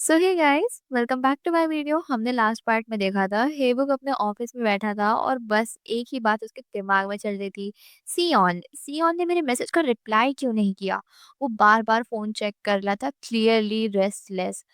So hey guys, welcome back to my video. हमने last part में देखा था हेवुक अपने ऑफिस में बैठा था और बस एक ही बात उसके दिमाग में चल रही थी। सियोन सियोन ने मेरे मैसेज का रिप्लाई क्यों नहीं किया। वो बार बार फोन चेक कर रहा था, क्लियरली रेस्टलेस।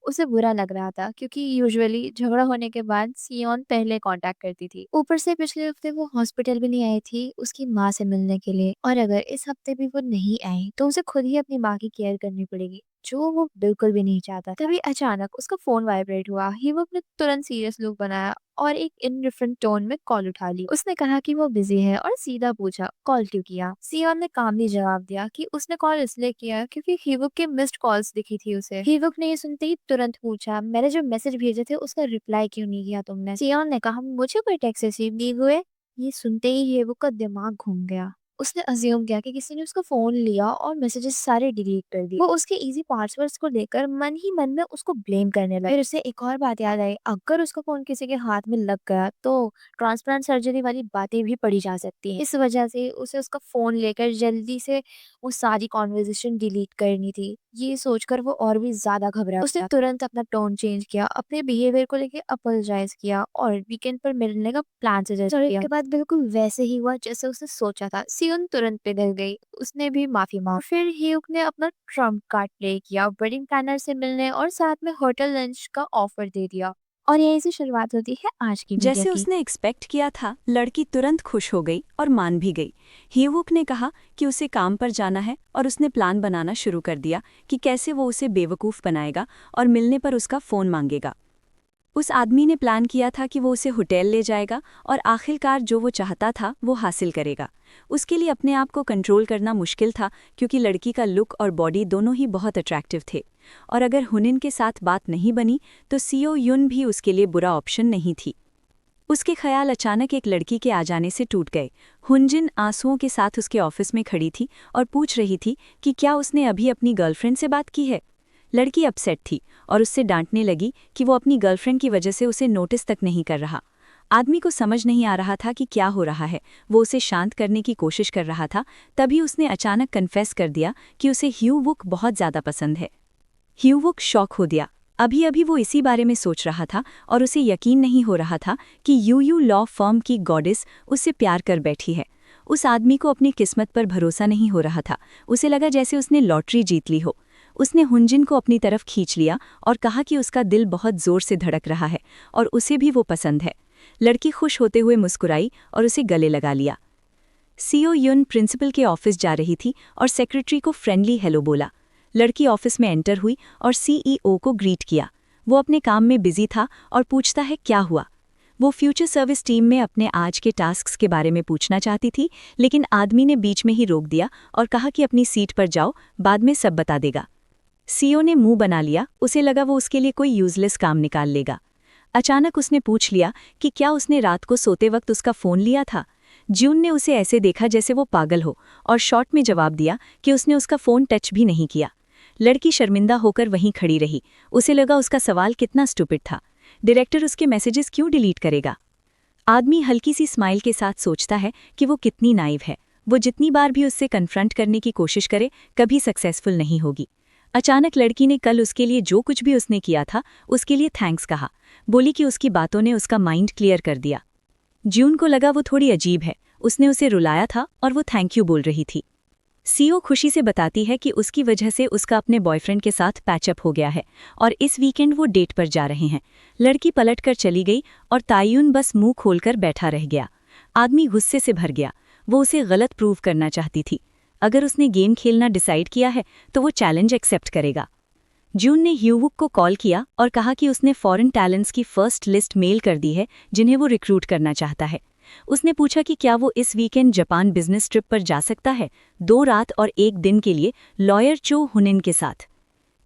उसे बुरा लग रहा था क्योंकि यूजुअली झगड़ा होने के बाद सियोन पहले कांटेक्ट करती थी। ऊपर से पिछले हफ्ते वो हॉस्पिटल भी नहीं आई थी उसकी माँ से मिलने के लिए, और अगर इस हफ्ते भी वो नहीं आई तो उसे खुद ही अपनी माँ की केयर करनी पड़ेगी, जो वो बिल्कुल भी नहीं चाहता। तभी अचानक उसका फोन वाइब्रेट हुआ। हीवक ने तुरंत सीरियस लुक बनाया और एक इनडिफरेंट टोन में कॉल उठा ली। उसने कहा कि वो बिजी है और सीधा पूछा कॉल क्यों किया। सियोन ने कामली जवाब दिया कि उसने कॉल इसलिए किया क्योंकि हीवक के मिस्ड कॉल्स दिखी थी उसे। हीवक ने ये सुनते ही तुरंत पूछा, मैंने जो मैसेज भेजे थे उसका रिप्लाई क्यों नहीं किया तुमने। सियोन ने कहा, मुझे कोई टेक्स्ट रिसीव नहीं हुए। ये सुनते ही हीवक का दिमाग घूम गया। उसने अज्यूम किया कि किसी ने उसका फोन लिया और मैसेजेस सारे डिलीट कर दिए। वो उसके इजी पासवर्ड्स को लेकर मन ही मन में उसको ब्लेम करने लगा। फिर उसे एक और बात याद आई, अगर उसका फोन किसी के हाथ में लग गया तो ट्रांसप्लांट सर्जरी वाली बातें भी पढ़ी जा सकती हैं। इस वजह से उसे उसका फोन लेकर जल्दी से वो सारी कॉन्वर्जेशन डिलीट करनी थी। ये सोचकर वो और भी ज्यादा घबरा उसने तुरंत अपना टोन चेंज किया, अपने बिहेवियर को लेकर अपोलोजाइज किया और वीकेंड पर मिलने का प्लान सजेस्ट किया। इसके बाद बिल्कुल वैसे ही हुआ जैसे उसने सोचा था। सियोन तुरंत पिघल गई, उसने भी माफी मांगी। फिर ह्यूक ने अपना ट्रम्प कार्ड प्ले किया, वेडिंग प्लानर से मिलने और साथ में होटल लंच का ऑफर दे दिया। और यहीं से शुरुआत होती है आज की वीडियो जैसे की। उसने एक्सपेक्ट किया था, लड़की तुरंत खुश हो गई और मान भी गई। हीवुक ने कहा कि उसे काम पर जाना है और उसने प्लान बनाना शुरू कर दिया कि कैसे वो उसे बेवकूफ़ बनाएगा और मिलने पर उसका फ़ोन मांगेगा। उस आदमी ने प्लान किया था कि वो उसे होटल ले जाएगा और आखिरकार जो वो चाहता था वो हासिल करेगा। उसके लिए अपने आप को कंट्रोल करना मुश्किल था क्योंकि लड़की का लुक और बॉडी दोनों ही बहुत अट्रैक्टिव थे, और अगर हुनिन के साथ बात नहीं बनी तो सियो युन भी उसके लिए बुरा ऑप्शन नहीं थी। उसके ख्याल अचानक एक लड़की के आ जाने से टूट गए। हुनजिन आंसुओं के साथ उसके ऑफिस में खड़ी थी और पूछ रही थी कि क्या उसने अभी अपनी गर्लफ्रेंड से बात की है। लड़की अपसेट थी और उससे डांटने लगी कि वो अपनी गर्लफ्रेंड की वजह से उसे नोटिस तक नहीं कर रहा। आदमी को समझ नहीं आ रहा था कि क्या हो रहा है। वो उसे शांत करने की कोशिश कर रहा था, तभी उसने अचानक कन्फेस कर दिया कि उसे ह्यूवुक बहुत ज़्यादा पसंद है। ह्यूवुक शॉक हो दिया। अभी अभी वो इसी बारे में सोच रहा था और उसे यकीन नहीं हो रहा था कि यूयू लॉ फर्म की गॉडेस उससे प्यार कर बैठी है। उस आदमी को अपनी किस्मत पर भरोसा नहीं हो रहा था। उसे लगा जैसे उसने लॉटरी जीत ली हो। उसने हुनजिन को अपनी तरफ खींच लिया और कहा कि उसका दिल बहुत जोर से धड़क रहा है और उसे भी वो पसंद है। लड़की खुश होते हुए मुस्कुराई और उसे गले लगा लिया। सीओ युन प्रिंसिपल के ऑफिस जा रही थी और सेक्रेटरी को फ्रेंडली हेलो बोला। लड़की ऑफिस में एंटर हुई और सीईओ को ग्रीट किया। वो अपने काम में बिजी था और पूछता है क्या हुआ। वो फ्यूचर सर्विस टीम में अपने आज के टास्क्स के बारे में पूछना चाहती थी, लेकिन आदमी ने बीच में ही रोक दिया और कहा कि अपनी सीट पर जाओ, बाद में सब बता देगा। सीओ ने मुंह बना लिया, उसे लगा वो उसके लिए कोई यूजलेस काम निकाल लेगा। अचानक उसने पूछ लिया कि क्या उसने रात को सोते वक्त उसका फ़ोन लिया था। जून ने उसे ऐसे देखा जैसे वो पागल हो और शॉर्ट में जवाब दिया कि उसने उसका फ़ोन टच भी नहीं किया। लड़की शर्मिंदा होकर वहीं खड़ी रही। उसे लगा उसका सवाल कितना स्टूपिड था। डायरेक्टर उसके मैसेजेस क्यों डिलीट करेगा। आदमी हल्की सी स्माइल के साथ सोचता है कि वो कितनी नाइव है। वो जितनी बार भी उससे कन्फ्रंट करने की कोशिश करे, कभी सक्सेसफुल नहीं होगी। अचानक लड़की ने कल उसके लिए जो कुछ भी उसने किया था उसके लिए थैंक्स कहा। बोली कि उसकी बातों ने उसका माइंड क्लियर कर दिया। जून को लगा वो थोड़ी अजीब है। उसने उसे रुलाया था और वो थैंक यू बोल रही थी। सीओ खुशी से बताती है कि उसकी वजह से उसका अपने बॉयफ्रेंड के साथ पैचअप हो गया है और इस वीकेंड वो डेट पर जा रहे हैं। लड़की पलटकर चली गई और तायुन बस मुंह खोलकर बैठा रह गया। आदमी गुस्से से भर गया। वो उसे गलत प्रूव करना चाहती थी। अगर उसने गेम खेलना डिसाइड किया है तो वो चैलेंज एक्सेप्ट करेगा। जून ने ह्यूवुक को कॉल किया और कहा कि उसने फॉरेन टैलेंट्स की फर्स्ट लिस्ट मेल कर दी है जिन्हें वो रिक्रूट करना चाहता है। उसने पूछा कि क्या वो इस वीकेंड जापान बिजनेस ट्रिप पर जा सकता है, 2 रात और 1 दिन के लिए, लॉयर चो हुनिन के साथ।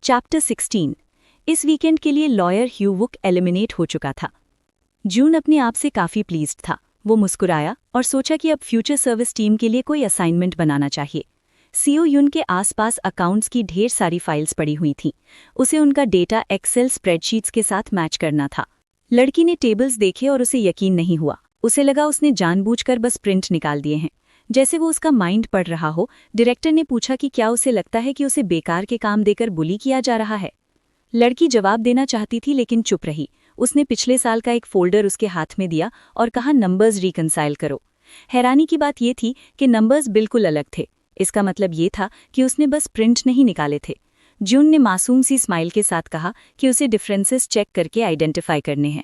चैप्टर 16। इस वीकेंड के लिए लॉयर ह्यूवुक एलिमिनेट हो चुका था। जून अपने आप से काफ़ी प्लीज्ड था। वो मुस्कुराया और सोचा कि अब फ्यूचर सर्विस टीम के लिए कोई असाइनमेंट बनाना चाहिए। सीओ युन के आसपास अकाउंट्स की ढेर सारी फाइल्स पड़ी हुई थीं। उसे उनका डेटा एक्सेल स्प्रेडशीट्स के साथ मैच करना था। लड़की ने टेबल्स देखे और उसे यकीन नहीं हुआ। उसे लगा उसने जानबूझकर बस प्रिंट निकाल दिए हैं। जैसे वो उसका माइंड पढ़ रहा हो, डायरेक्टर ने पूछा कि क्या उसे लगता है कि उसे बेकार के काम देकर बुली किया जा रहा है। लड़की जवाब देना चाहती थी लेकिन चुप रही। उसने पिछले साल का एक फोल्डर उसके हाथ में दिया और कहा, नंबर्स रिकंसाइल करो। हैरानी की बात ये थी कि नंबर्स बिल्कुल अलग थे। इसका मतलब ये था कि उसने बस प्रिंट नहीं निकाले थे। जून ने मासूम सी स्माइल के साथ कहा कि उसे डिफरेंसेस चेक करके आइडेंटिफाई करने हैं।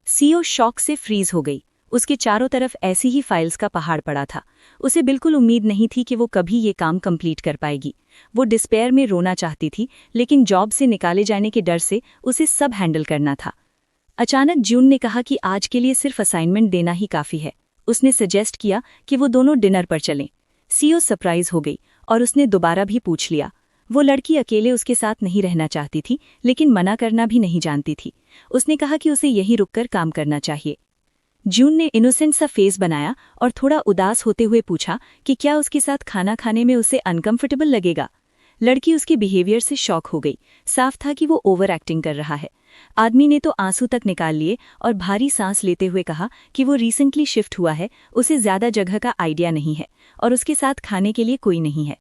सीओ शॉक से फ्रीज हो गई। उसके चारों तरफ ऐसी ही फाइल्स का पहाड़ पड़ा था। उसे बिल्कुल उम्मीद नहीं थी कि वो कभी ये काम कंप्लीट कर पाएगी। वो डिस्पेयर में रोना चाहती थी, लेकिन जॉब से निकाले जाने के डर से उसे सब हैंडल करना था। अचानक जून ने कहा कि आज के लिए सिर्फ असाइनमेंट देना ही काफ़ी है। उसने सजेस्ट किया कि वो दोनों डिनर पर चलें। सीओ सरप्राइज हो गई और उसने दोबारा भी पूछ लिया। वो लड़की अकेले उसके साथ नहीं रहना चाहती थी, लेकिन मना करना भी नहीं जानती थी। उसने कहा कि उसे यहीं रुककर काम करना चाहिए। जून ने इनोसेंट सा फेस बनाया और थोड़ा उदास होते हुए पूछा कि क्या उसके साथ खाना खाने में उसे अनकंफर्टेबल लगेगा। लड़की उसके बिहेवियर से शॉक हो गई। साफ था कि वो ओवर एक्टिंग कर रहा है। आदमी ने तो आंसू तक निकाल लिए और भारी सांस लेते हुए कहा कि वो रिसेंटली शिफ्ट हुआ है, उसे ज्यादा जगह का आइडिया नहीं है और उसके साथ खाने के लिए कोई नहीं है।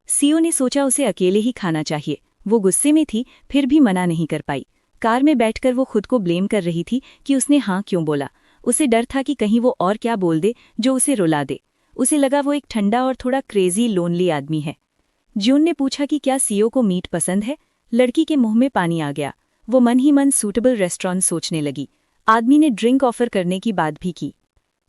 सीओ ने सोचा उसे अकेले ही खाना चाहिए। वो गुस्से में थी, फिर भी मना नहीं कर पाई। कार में बैठकर वो खुद को ब्लेम कर रही थी कि उसने हाँ क्यों बोला। उसे डर था कि कहीं वो और क्या बोल दे जो उसे रुला दे। उसे लगा वो एक ठंडा और थोड़ा क्रेजी लोनली आदमी है। जून ने पूछा कि क्या सीओ को मीट पसंद है। लड़की के मुंह में पानी आ गया। वो मन ही मन सूटेबल रेस्टोरेंट सोचने लगी। आदमी ने ड्रिंक ऑफर करने की बात भी की।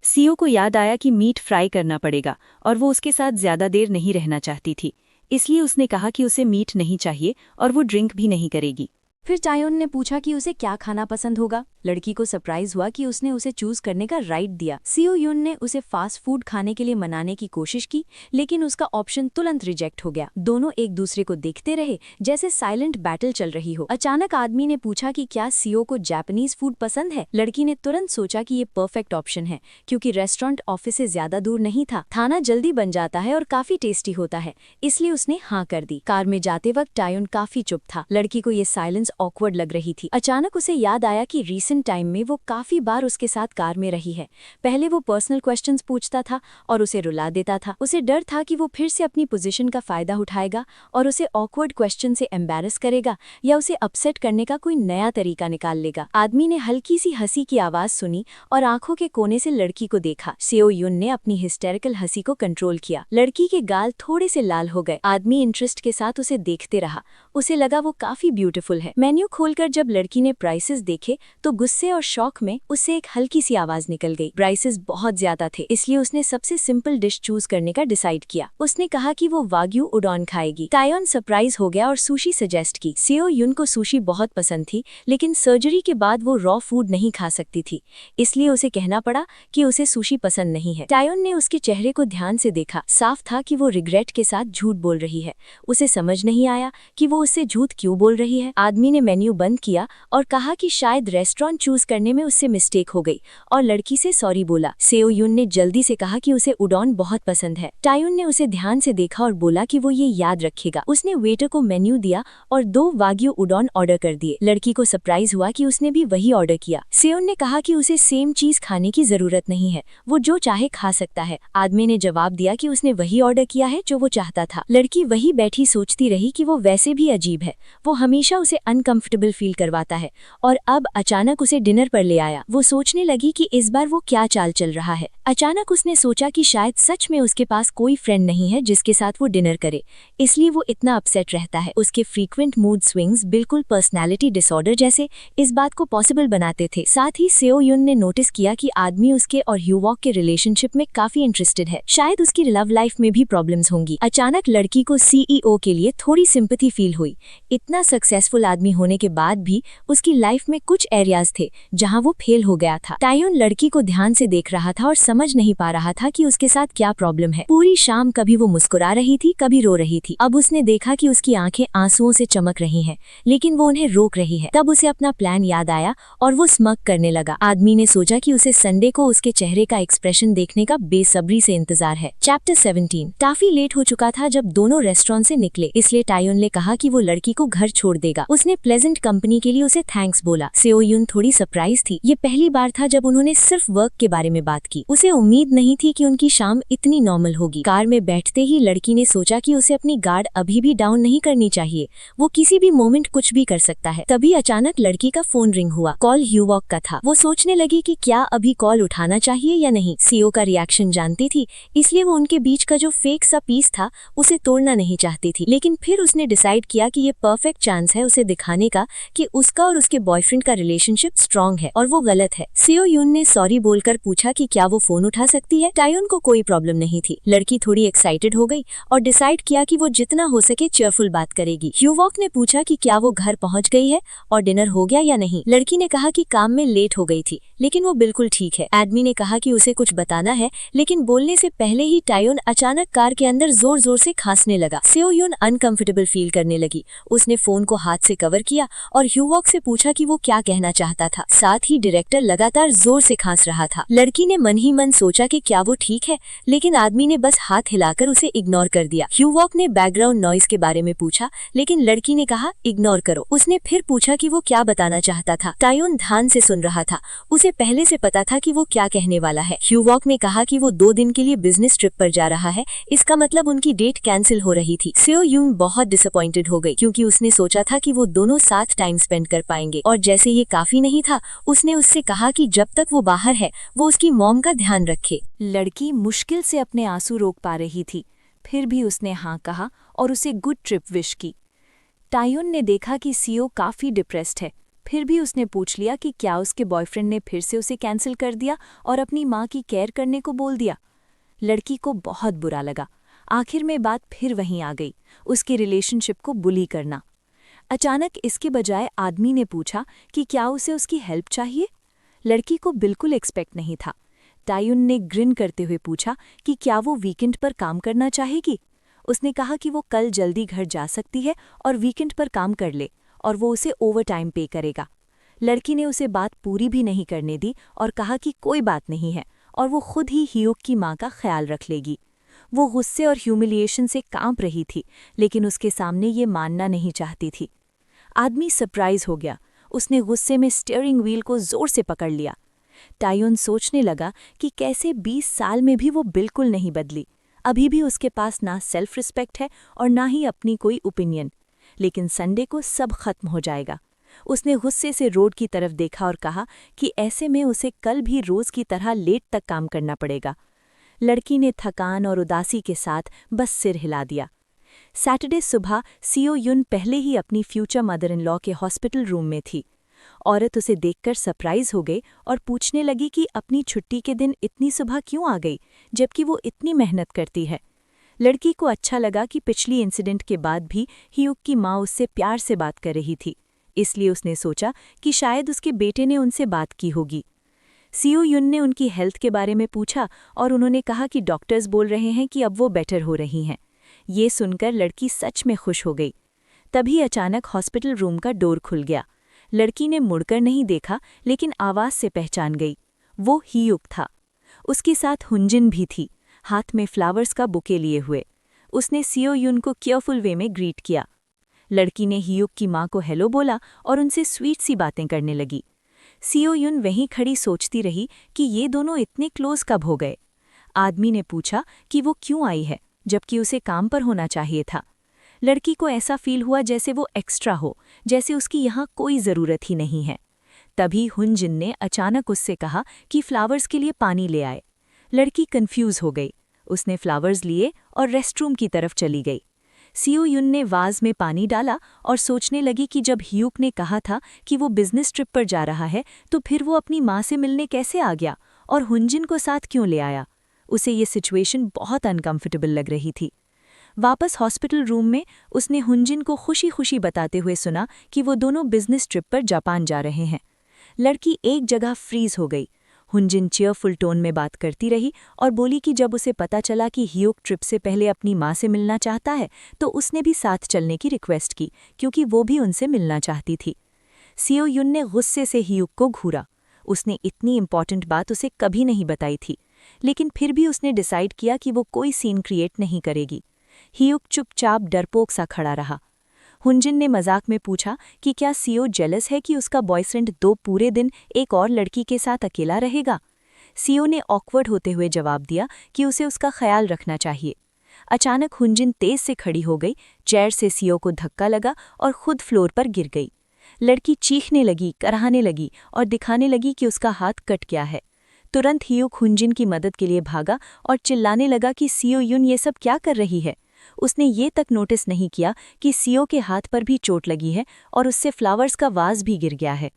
सीओ को याद आया कि मीट फ्राई करना पड़ेगा और वो उसके साथ ज्यादा देर नहीं रहना चाहती थी, इसलिए उसने कहा कि उसे मीट नहीं चाहिए और वो ड्रिंक भी नहीं करेगी। फिर टायोन ने पूछा कि उसे क्या खाना पसंद होगा। लड़की को सरप्राइज हुआ कि उसने उसे चूज करने का राइट दिया। सीओ यून ने उसे फास्ट फूड खाने के लिए मनाने की कोशिश की, लेकिन उसका ऑप्शन तुरंत रिजेक्ट हो गया। दोनों एक दूसरे को देखते रहे जैसे साइलेंट बैटल चल रही हो। अचानक आदमी ने पूछा कि क्या सीओ को जापानीज फूड पसंद है। लड़की ने तुरंत सोचा कि ये परफेक्ट ऑप्शन है, क्योंकि रेस्टोरेंट ऑफिस से ज्यादा दूर नहीं था। खाना जल्दी बन जाता है और काफी टेस्टी होता है, इसलिए उसने हाँ कर दी। कार में जाते वक्त टायोन काफी चुप था। लड़की को ये साइलेंस ऑकवर्ड लग रही थी। अचानक उसे याद आया कि रीसेंट टाइम में वो काफी बार उसके साथ कार में रही है। पहले वो पर्सनल क्वेश्चंस पूछता था और उसे रुला देता था। उसे डर था कि वो फिर से अपनी पोजीशन का फायदा उठाएगा और उसे ऑकवर्ड क्वेश्चन से एम्बैरस करेगा या उसे अपसेट करने का कोई नया तरीका निकाल लेगा। आदमी ने हल्की सी हंसी की आवाज सुनी और आंखों के कोने से लड़की को देखा। सीओ यून ने अपनी हिस्टेरिकल हंसी को कंट्रोल किया। लड़की के गाल थोड़े से लाल हो गए। आदमी इंटरेस्ट के साथ उसे देखते रहा। उसे लगा वो काफी ब्यूटीफुल है। मेन्यू खोलकर जब लड़की ने प्राइसेस देखे तो गुस्से और शौक में उससे एक हल्की सी आवाज निकल गई। प्राइसेस बहुत ज्यादा थे, इसलिए उसने सबसे सिंपल डिश चूज करने का डिसाइड किया। उसने कहा कि वो वाग्यू उडॉन खाएगी। टायोन सरप्राइज हो गया और सुशी सजेस्ट की। सीओ यून को सुशी बहुत पसंद थी, लेकिन सर्जरी के बाद वो रॉ फूड नहीं खा सकती थी, इसलिए उसे कहना पड़ा कि उसे सुशी पसंद नहीं है। टायोन ने उसके चेहरे को ध्यान से देखा। साफ था कि वो रिग्रेट के साथ झूठ बोल रही है। उसे समझ नहीं आया कि वो उससे झूठ क्यों बोल रही है। आदमी ने मेन्यू बंद किया और कहा कि शायद रेस्टोरेंट चूज करने में उससे मिस्टेक हो गई और लड़की से सॉरी बोला। सेओ यून ने जल्दी से कहा कि उसे उडॉन बहुत पसंद है। टायोन ने उसे ध्यान से देखा और बोला कि वो ये याद रखेगा। उसने वेटर को मेन्यू दिया और 2 वाग्यू उडॉन ऑर्डर कर दिए। लड़की को सरप्राइज हुआ कि उसने भी वही ऑर्डर किया। सेओन ने कहा कि उसे सेम चीज खाने की जरूरत नहीं है, वो जो चाहे खा सकता है। आदमी ने जवाब दिया कि उसने वही ऑर्डर किया है जो वो चाहता था। लड़की वही बैठी सोचती रही कि वो वैसे भी अजीब है, वो हमेशा उसे अनकंफर्टेबल फील करवाता है और अब अचानक उसे डिनर पर ले आया। वो सोचने लगी कि इस बार वो क्या चाल चल रहा है। अचानक उसने सोचा कि शायद सच में उसके पास कोई फ्रेंड नहीं है जिसके साथ वो डिनर करे, इसलिए वो इतना अपसेट रहता है। उसके फ्रीक्वेंट मूड स्विंग्स बिल्कुल पर्सनैलिटी डिसऑर्डर जैसे इस बात को पॉसिबल बनाते थे। साथ ही सेओ यून ने नोटिस किया कि आदमी उसके और ह्यूवॉक के रिलेशनशिप में काफी इंटरेस्टेड है। शायद उसकी लव लाइफ में भी प्रॉब्लम्स होंगी। अचानक लड़की को सीईओ के लिए थोड़ी सिंपैथी फील हुई। इतना सक्सेसफुल आदमी होने के बाद भी उसकी लाइफ में कुछ एरियाज थे जहां वो फेल हो गया था। टायोन लड़की को ध्यान से देख रहा था और समझ नहीं पा रहा था कि उसके साथ क्या प्रॉब्लम है। पूरी शाम कभी वो मुस्कुरा रही थी, कभी रो रही थी। अब उसने देखा कि उसकी आंखें आंसुओं से चमक रही हैं, लेकिन वो उन्हें रोक रही है। तब उसे अपना प्लान याद आया और वो स्मग करने लगा। आदमी ने सोचा कि उसे संडे को उसके चेहरे का एक्सप्रेशन देखने का बेसब्री से इंतजार है। चैप्टर 17। काफी लेट हो चुका था जब दोनों रेस्टोरेंट से निकले, इसलिए टायोन ने कहा कि वो लड़की को घर छोड़ देगा। उसने उसने प्लेजेंट कंपनी के लिए उसे थैंक्स बोला। सेओ यून थोड़ी सरप्राइज थी। ये पहली बार था जब उन्होंने सिर्फ वर्क के बारे में बात की। उसे उम्मीद नहीं थी कि उनकी शाम इतनी नॉर्मल होगी। कार में बैठते ही लड़की ने सोचा कि उसे अपनी गार्ड अभी भी डाउन नहीं करनी चाहिए, वो किसी भी मोमेंट कुछ भी कर सकता है। तभी अचानक लड़की का फोन रिंग हुआ। कॉल ह्यूवॉक का था। वो सोचने लगी कि क्या अभी कॉल उठाना चाहिए या नहीं। सीओ का रिएक्शन जानती थी, इसलिए वो उनके बीच का जो फेक सा पीस था उसे तोड़ना नहीं चाहती थी। लेकिन फिर उसने डिसाइड किया कि ये परफेक्ट चांस है उसे दिखाने का कि उसका और उसके बॉयफ्रेंड का रिलेशनशिप स्ट्रांग है और वो गलत है। सीओ यून ने सॉरी बोलकर पूछा कि क्या वो फोन उठा सकती है। टायोन को कोई प्रॉब्लम नहीं थी। लड़की थोड़ी एक्साइटेड हो गई और डिसाइड किया कि वो जितना हो सके चेयरफुल बात करेगी। ह्यूवॉक ने पूछा कि क्या वो घर पहुंच गई है और डिनर हो गया या नहीं। लड़की ने कहा कि काम में लेट हो गई थी, लेकिन वो बिल्कुल ठीक है। एडमी ने कहा कि उसे कुछ बताना है, लेकिन बोलने से पहले ही टायोन अचानक कार के अंदर जोर जोर से खांसने लगा। सेओ यून अनकंफर्टेबल फील करने लगी। उसने फोन को हाथ से कवर किया और ह्यूवॉक से पूछा कि वो क्या कहना चाहता था। साथ ही डायरेक्टर लगातार जोर से खांस रहा था। लड़की ने मन ही मन सोचा कि क्या वो ठीक है, लेकिन आदमी ने बस हाथ हिलाकर उसे इग्नोर कर दिया। ह्यूवॉक ने बैकग्राउंड नॉइज के बारे में पूछा, लेकिन लड़की ने कहा इग्नोर करो। उसने फिर पूछा कि वो क्या बताना चाहता था। टायोन ध्यान से सुन रहा था। उसे पहले से पता था कि वो क्या कहने वाला है। ह्यूवॉक ने कहा कि वो 2 दिन के लिए बिजनेस ट्रिप पर जा रहा है, इसका मतलब उनकी डेट कैंसिल हो रही थी। सेओ यून बहुत डिसअपॉइंटेड हो गई, क्योंकि उसने सोचा था कि वो दोनों साथ टाइम स्पेंड कर पाएंगे। और जैसे ये काफी नहीं था, उसने उससे कहा कि जब तक वो बाहर है वो उसकी मॉम का ध्यान रखे। लड़की मुश्किल से अपने आंसू रोक पा रही थी, फिर भी उसने हाँ कहा और उसे गुड ट्रिप विश की। टायोन ने देखा कि सीओ काफी डिप्रेस्ड है, फिर भी उसने पूछ लिया कि क्या उसके बॉयफ्रेंड ने फिर से उसे कैंसिल कर दिया और अपनी माँ की केयर करने को बोल दिया। लड़की को बहुत बुरा लगा। आखिर में बात फिर वहीं आ गई, उसके रिलेशनशिप को बुली करना। अचानक इसके बजाय आदमी ने पूछा कि क्या उसे उसकी हेल्प चाहिए। लड़की को बिल्कुल एक्सपेक्ट नहीं था। टायुन ने ग्रिन करते हुए पूछा कि क्या वो वीकेंड पर काम करना चाहेगी। उसने कहा कि वो कल जल्दी घर जा सकती है और वीकेंड पर काम कर ले और वो उसे ओवरटाइम पे करेगा। लड़की ने उसे बात पूरी भी नहीं करने दी और कहा कि कोई बात नहीं है और वो खुद ही ह्यूक की माँ का ख्याल रख लेगी। वो गुस्से और ह्यूमिलिएशन से कांप रही थी, लेकिन उसके सामने ये मानना नहीं चाहती थी। आदमी सरप्राइज हो गया। उसने गुस्से में स्टीयरिंग व्हील को जोर से पकड़ लिया। टायोन सोचने लगा कि कैसे 20 साल में भी वो बिल्कुल नहीं बदली। अभी भी उसके पास ना सेल्फ रिस्पेक्ट है और ना ही अपनी कोई ओपिनियन। लेकिन संडे को सब खत्म हो जाएगा। उसने गुस्से से रोड की तरफ देखा और कहा कि ऐसे में उसे कल भी रोज की तरह लेट तक काम करना पड़ेगा। लड़की ने थकान और उदासी के साथ बस सिर हिला दिया। सैटरडे सुबह सीओ युन पहले ही अपनी फ्यूचर मदर इन लॉ के हॉस्पिटल रूम में थी। औरत उसे देखकर सरप्राइज हो गई और पूछने लगी कि अपनी छुट्टी के दिन इतनी सुबह क्यों आ गई, जबकि वो इतनी मेहनत करती है। लड़की को अच्छा लगा कि पिछली इंसिडेंट के बाद भी ह्यूक की माँ उससे प्यार से बात कर रही थी, इसलिए उसने सोचा कि शायद उसके बेटे ने उनसे बात की होगी। सीओ युन ने उनकी हेल्थ के बारे में पूछा और उन्होंने कहा कि डॉक्टर्स बोल रहे हैं कि अब वो बेटर हो रही हैं। ये सुनकर लड़की सच में खुश हो गई। तभी अचानक हॉस्पिटल रूम का डोर खुल गया। लड़की ने मुड़कर नहीं देखा, लेकिन आवाज से पहचान गई। वो ह्यूक था। उसके साथ हुंजिन भी थी, हाथ में फ्लावर्स का बुके लिए हुए। उसने सीओ युन को केयरफुल वे में ग्रीट किया। लड़की ने ह्यूक की माँ को हेलो बोला और उनसे स्वीट सी बातें करने लगी। सीओ युन वहीं खड़ी सोचती रही कि ये दोनों इतने क्लोज कब हो गए। आदमी ने पूछा कि वो क्यों आई है, जबकि उसे काम पर होना चाहिए था। लड़की को ऐसा फील हुआ जैसे वो एक्स्ट्रा हो, जैसे उसकी यहाँ कोई ज़रूरत ही नहीं है। तभी हुंजिन ने अचानक उससे कहा कि फ्लावर्स के लिए पानी ले आए। लड़की कंफ्यूज हो गई। उसने फ्लावर्स लिए और रेस्टरूम की तरफ चली गई। सीओ युन ने वाज में पानी डाला और सोचने लगी कि जब ह्यूक ने कहा था कि वो बिजनेस ट्रिप पर जा रहा है, तो फिर वो अपनी माँ से मिलने कैसे आ गया और हुंजिन को साथ क्यों ले आया। उसे ये सिचुएशन बहुत अनकंफर्टेबल लग रही थी। वापस हॉस्पिटल रूम में उसने हुंजिन को खुशी खुशी बताते हुए सुना कि वो दोनों बिजनेस ट्रिप पर जापान जा रहे हैं। लड़की एक जगह फ्रीज हो गई। हुंजिन चीयरफुल टोन में बात करती रही और बोली कि जब उसे पता चला कि ह्यूक ट्रिप से पहले अपनी माँ से मिलना चाहता है, तो उसने भी साथ चलने की रिक्वेस्ट की, क्योंकि वो भी उनसे मिलना चाहती थी। सीओ युन ने गुस्से से ह्यूक को घूरा। उसने इतनी इंपॉर्टेंट बात उसे कभी नहीं बताई थी, लेकिन फिर भी उसने डिसाइड किया कि वो कोई सीन क्रिएट नहीं करेगी। ह्यूक चुपचाप डरपोक सा खड़ा रहा। हुनजिन ने मजाक में पूछा कि क्या सीओ जेलस है कि उसका बॉयफ्रेंड 2 पूरे दिन एक और लड़की के साथ अकेला रहेगा। सीओ ने ऑकवर्ड होते हुए जवाब दिया कि उसे उसका ख्याल रखना चाहिए। अचानक हुनजिन तेज से खड़ी हो गई, चेयर से सीओ को धक्का लगा और खुद फ्लोर पर गिर गई। लड़की चीखने लगी, कराहने लगी और दिखाने लगी कि उसका हाथ कट गया है। तुरंत हियुक हुनजिन की मदद के लिए भागा और चिल्लाने लगा कि सीओ युन ये सब क्या कर रही है। उसने ये तक नोटिस नहीं किया कि सीओ के हाथ पर भी चोट लगी है और उससे फ्लावर्स का वाज भी गिर गया है।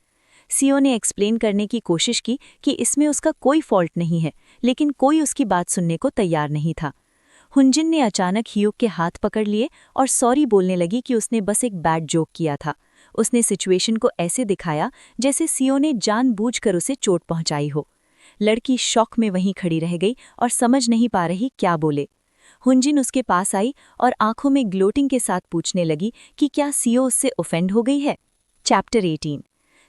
सीओ ने एक्सप्लेन करने की कोशिश की कि इसमें उसका कोई फॉल्ट नहीं है, लेकिन कोई उसकी बात सुनने को तैयार नहीं था। हुनजिन ने अचानक हियुक के हाथ पकड़ लिए और सॉरी बोलने लगी कि उसने बस एक बैड जोक किया था। उसने सिचुएशन को ऐसे दिखाया जैसे सीओ ने जानबूझकर उसे चोट पहुंचाई हो। लड़की शॉक में वहीं खड़ी रह गई और समझ नहीं पा रही क्या बोले। हुनजिन उसके पास आई और आंखों में ग्लोटिंग के साथ पूछने लगी कि क्या सीओ उससे ऑफेंड हो गई है। चैप्टर 18।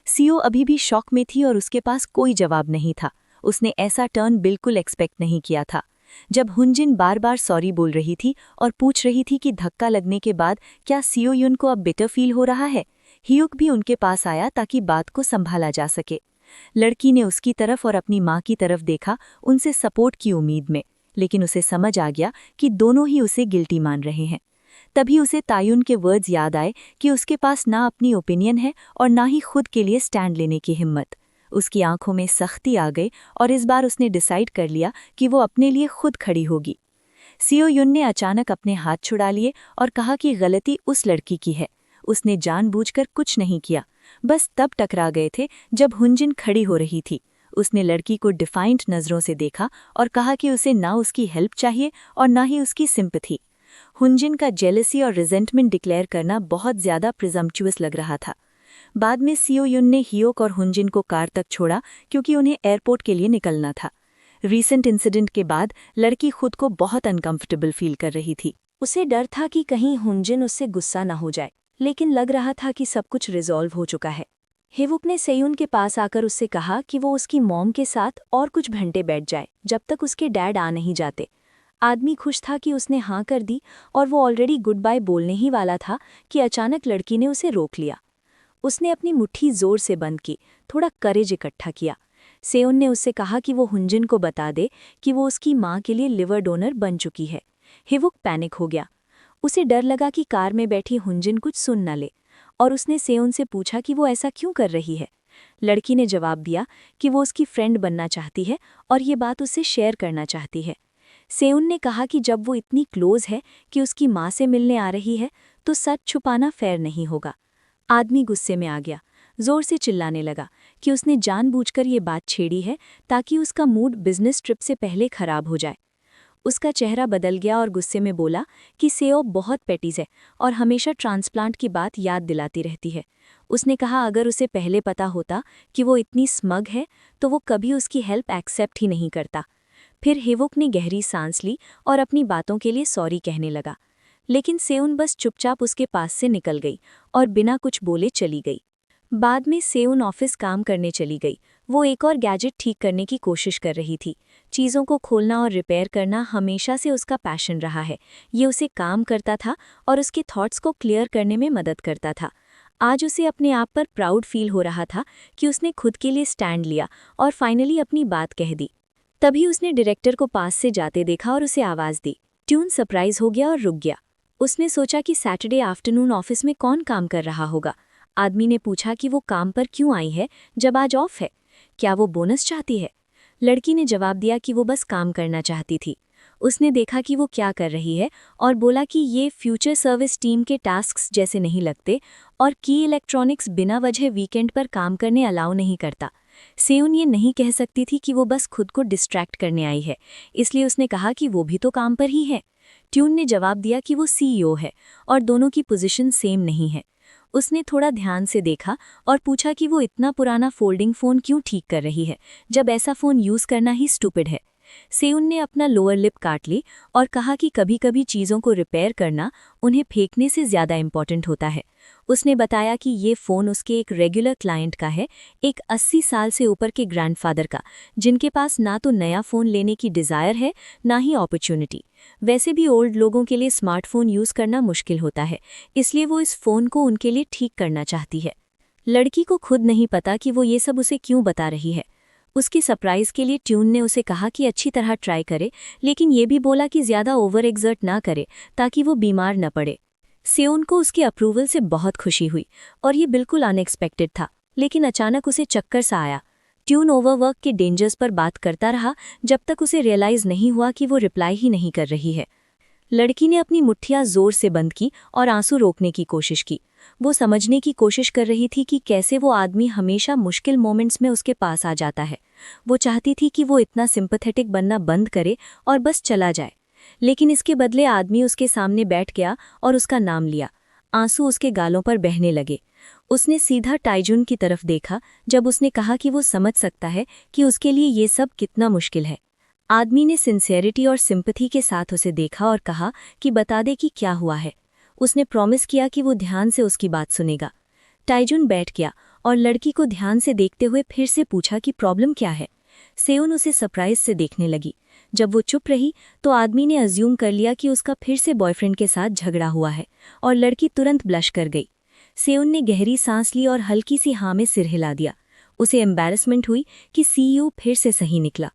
सीओ अभी भी शॉक में थी और उसके पास कोई जवाब नहीं था। उसने ऐसा टर्न बिल्कुल एक्सपेक्ट नहीं किया था। जब हुनजिन बार बार सॉरी बोल रही थी और पूछ रही थी कि धक्का लगने के बाद क्या सीओ युन को अब बिटर फील हो रहा है, हियुक भी उनके पास आया ताकि बात को संभाला जा सके। लड़की ने उसकी तरफ और अपनी माँ की तरफ देखा, उनसे सपोर्ट की उम्मीद में, लेकिन उसे समझ आ गया कि दोनों ही उसे गिल्टी मान रहे हैं। तभी उसे तायुन के वर्ड्स याद आए कि उसके पास ना अपनी ओपिनियन है और ना ही खुद के लिए स्टैंड लेने की हिम्मत। उसकी आंखों में सख्ती आ गई और इस बार उसने डिसाइड कर लिया कि वो अपने लिए खुद खड़ी होगी। सीओ युन ने अचानक अपने हाथ छुड़ा लिए और कहा कि गलती उस लड़की की है, उसने जानबूझकर कुछ नहीं किया, बस तब टकरा गए थे जब हुनजिन खड़ी हो रही थी। उसने लड़की को डिफाइंट नज़रों से देखा और कहा कि उसे ना उसकी हेल्प चाहिए और ना ही उसकी सिंपैथी। हुनजिन का जेलसी और रिजेंटमेंट डिक्लेयर करना बहुत ज़्यादा प्रिजम्पचुअस लग रहा था। बाद में सीओ युन ने हियोक और हुनजिन को कार तक छोड़ा क्योंकि उन्हें एयरपोर्ट के लिए निकलना था। रीसेंट इंसिडेंट के बाद लड़की खुद को बहुत अनकंफर्टेबल फील कर रही थी। उसे डर था कि कहीं हुनजिन उससे गुस्सा न हो जाए, लेकिन लग रहा था कि सब कुछ रिजॉल्व हो चुका है। हेवुक ने सेयुन के पास आकर उससे कहा कि वो उसकी मॉम के साथ और कुछ घंटे बैठ जाए जब तक उसके डैड आ नहीं जाते। आदमी खुश था कि उसने हाँ कर दी और वो ऑलरेडी गुड बाय बोलने ही वाला था कि अचानक लड़की ने उसे रोक लिया। उसने अपनी मुट्ठी जोर से बंद की, थोड़ा करेज इकट्ठा किया। सेयुन ने उससे कहा कि वो हुनजिन को बता दे कि वो उसकी माँ के लिए लिवर डोनर बन चुकी है। हिवुक पैनिक हो गया। उसे डर लगा कि कार में बैठी हुनजिन कुछ सुन न ले, और उसने सेयुन से पूछा कि वो ऐसा क्यों कर रही है। लड़की ने जवाब दिया कि वो उसकी फ्रेंड बनना चाहती है और ये बात उससे शेयर करना चाहती है। सेयुन ने कहा कि जब वो इतनी क्लोज है कि उसकी माँ से मिलने आ रही है तो सच छुपाना फेयर नहीं होगा। आदमी गुस्से में आ गया, जोर से चिल्लाने लगा कि उसने जानबूझकर ये बात छेड़ी है ताकि उसका मूड बिजनेस ट्रिप से पहले खराब हो जाए। उसका चेहरा बदल गया और गुस्से में बोला कि सेओ बहुत पेटीज है और हमेशा ट्रांसप्लांट की बात याद दिलाती रहती है। उसने कहा अगर उसे पहले पता होता कि वो इतनी स्मग है तो वो कभी उसकी हेल्प एक्सेप्ट ही नहीं करता। फिर हिवुक ने गहरी सांस ली और अपनी बातों के लिए सॉरी कहने लगा, लेकिन सेउन बस चुपचाप उसके पास से निकल गई और बिना कुछ बोले चली गई। बाद में सेउन ऑफिस काम करने चली गई। वो एक और गैजेट ठीक करने की कोशिश कर रही थी। चीज़ों को खोलना और रिपेयर करना हमेशा से उसका पैशन रहा है। ये उसे काम करता था और उसके थॉट्स को क्लियर करने में मदद करता था। आज उसे अपने आप पर प्राउड फील हो रहा था कि उसने खुद के लिए स्टैंड लिया और फाइनली अपनी बात कह दी। तभी उसने डायरेक्टर को पास से जाते देखा और उसे आवाज़ दी। ट्यून सरप्राइज हो गया और रुक गया। उसने सोचा कि सैटरडे आफ्टरनून ऑफिस में कौन काम कर रहा होगा। आदमी ने पूछा कि वो काम पर क्यों आई है जब आज ऑफ है, क्या वो बोनस चाहती है। लड़की ने जवाब दिया कि वो बस काम करना चाहती थी। उसने देखा कि वो क्या कर रही है और बोला कि ये फ्यूचर सर्विस टीम के टास्क्स जैसे नहीं लगते और की इलेक्ट्रॉनिक्स बिना वजह वीकेंड पर काम करने अलाउ नहीं करता। सेउन ये नहीं कह सकती थी कि वो बस खुद को डिस्ट्रैक्ट करने आई है, इसलिए उसने कहा कि वो भी तो काम पर ही है। ट्यून ने जवाब दिया कि वो सीईओ है और दोनों की पोजीशन सेम नहीं है। उसने थोड़ा ध्यान से देखा और पूछा कि वो इतना पुराना फोल्डिंग फ़ोन क्यों ठीक कर रही है जब ऐसा फ़ोन यूज़ करना ही स्टूपिड है। सेउन ने अपना लोअर लिप काट ली और कहा कि कभी-कभी चीज़ों को रिपेयर करना उन्हें फेंकने से ज़्यादा इम्पॉर्टेंट होता है। उसने बताया कि ये फ़ोन उसके एक रेगुलर क्लाइंट का है, एक 80 साल से ऊपर के ग्रैंडफादर का, जिनके पास ना तो नया फ़ोन लेने की डिज़ायर है ना ही अपॉर्चुनिटी। वैसे भी ओल्ड लोगों के लिए स्मार्टफोन यूज़ करना मुश्किल होता है, इसलिए वो इस फ़ोन को उनके लिए ठीक करना चाहती है। लड़की को खुद नहीं पता कि वो ये सब उसे क्यों बता रही है। उसकी सरप्राइज़ के लिए ट्यून ने उसे कहा कि अच्छी तरह ट्राई करे, लेकिन ये भी बोला कि ज़्यादा ओवर एक्सर्ट ना करे ताकि वो बीमार न पड़े। सेउन को उसके अप्रूवल से बहुत खुशी हुई और ये बिल्कुल अनएक्सपेक्टेड था, लेकिन अचानक उसे चक्कर सा आया। ट्यून ओवरवर्क के डेंजर्स पर बात करता रहा जब तक उसे रियलाइज़ नहीं हुआ कि वो रिप्लाई ही नहीं कर रही है। लड़की ने अपनी मुट्ठियां जोर से बंद की और आंसू रोकने की कोशिश की। वो समझने की कोशिश कर रही थी कि कैसे वो आदमी हमेशा मुश्किल मोमेंट्स में उसके पास आ जाता है। वो चाहती थी कि वो इतना सिंपैथेटिक बनना बंद करे और बस चला जाए, लेकिन इसके बदले आदमी उसके सामने बैठ गया और उसका नाम लिया। आंसू उसके गालों पर बहने लगे। उसने सीधा टाइजुन की तरफ देखा जब उसने कहा कि वो समझ सकता है कि उसके लिए ये सब कितना मुश्किल है। आदमी ने सिंसियरिटी और सिंपैथी के साथ उसे देखा और कहा कि बता दे कि क्या हुआ है। उसने प्रॉमिस किया कि वो ध्यान से उसकी बात सुनेगा। टाइजुन बैठ गया और लड़की को ध्यान से देखते हुए फिर से पूछा कि प्रॉब्लम क्या है। सेउन उसे सरप्राइज से देखने लगी। जब वो चुप रही तो आदमी ने अज्यूम कर लिया कि उसका फिर से बॉयफ्रेंड के साथ झगड़ा हुआ है और लड़की तुरंत ब्लश कर गई। सेउन ने गहरी सांस ली और हल्की सी हाँ में सिर हिला दिया। उसे एम्बैरसमेंट हुई कि सीईओ फिर से सही निकला।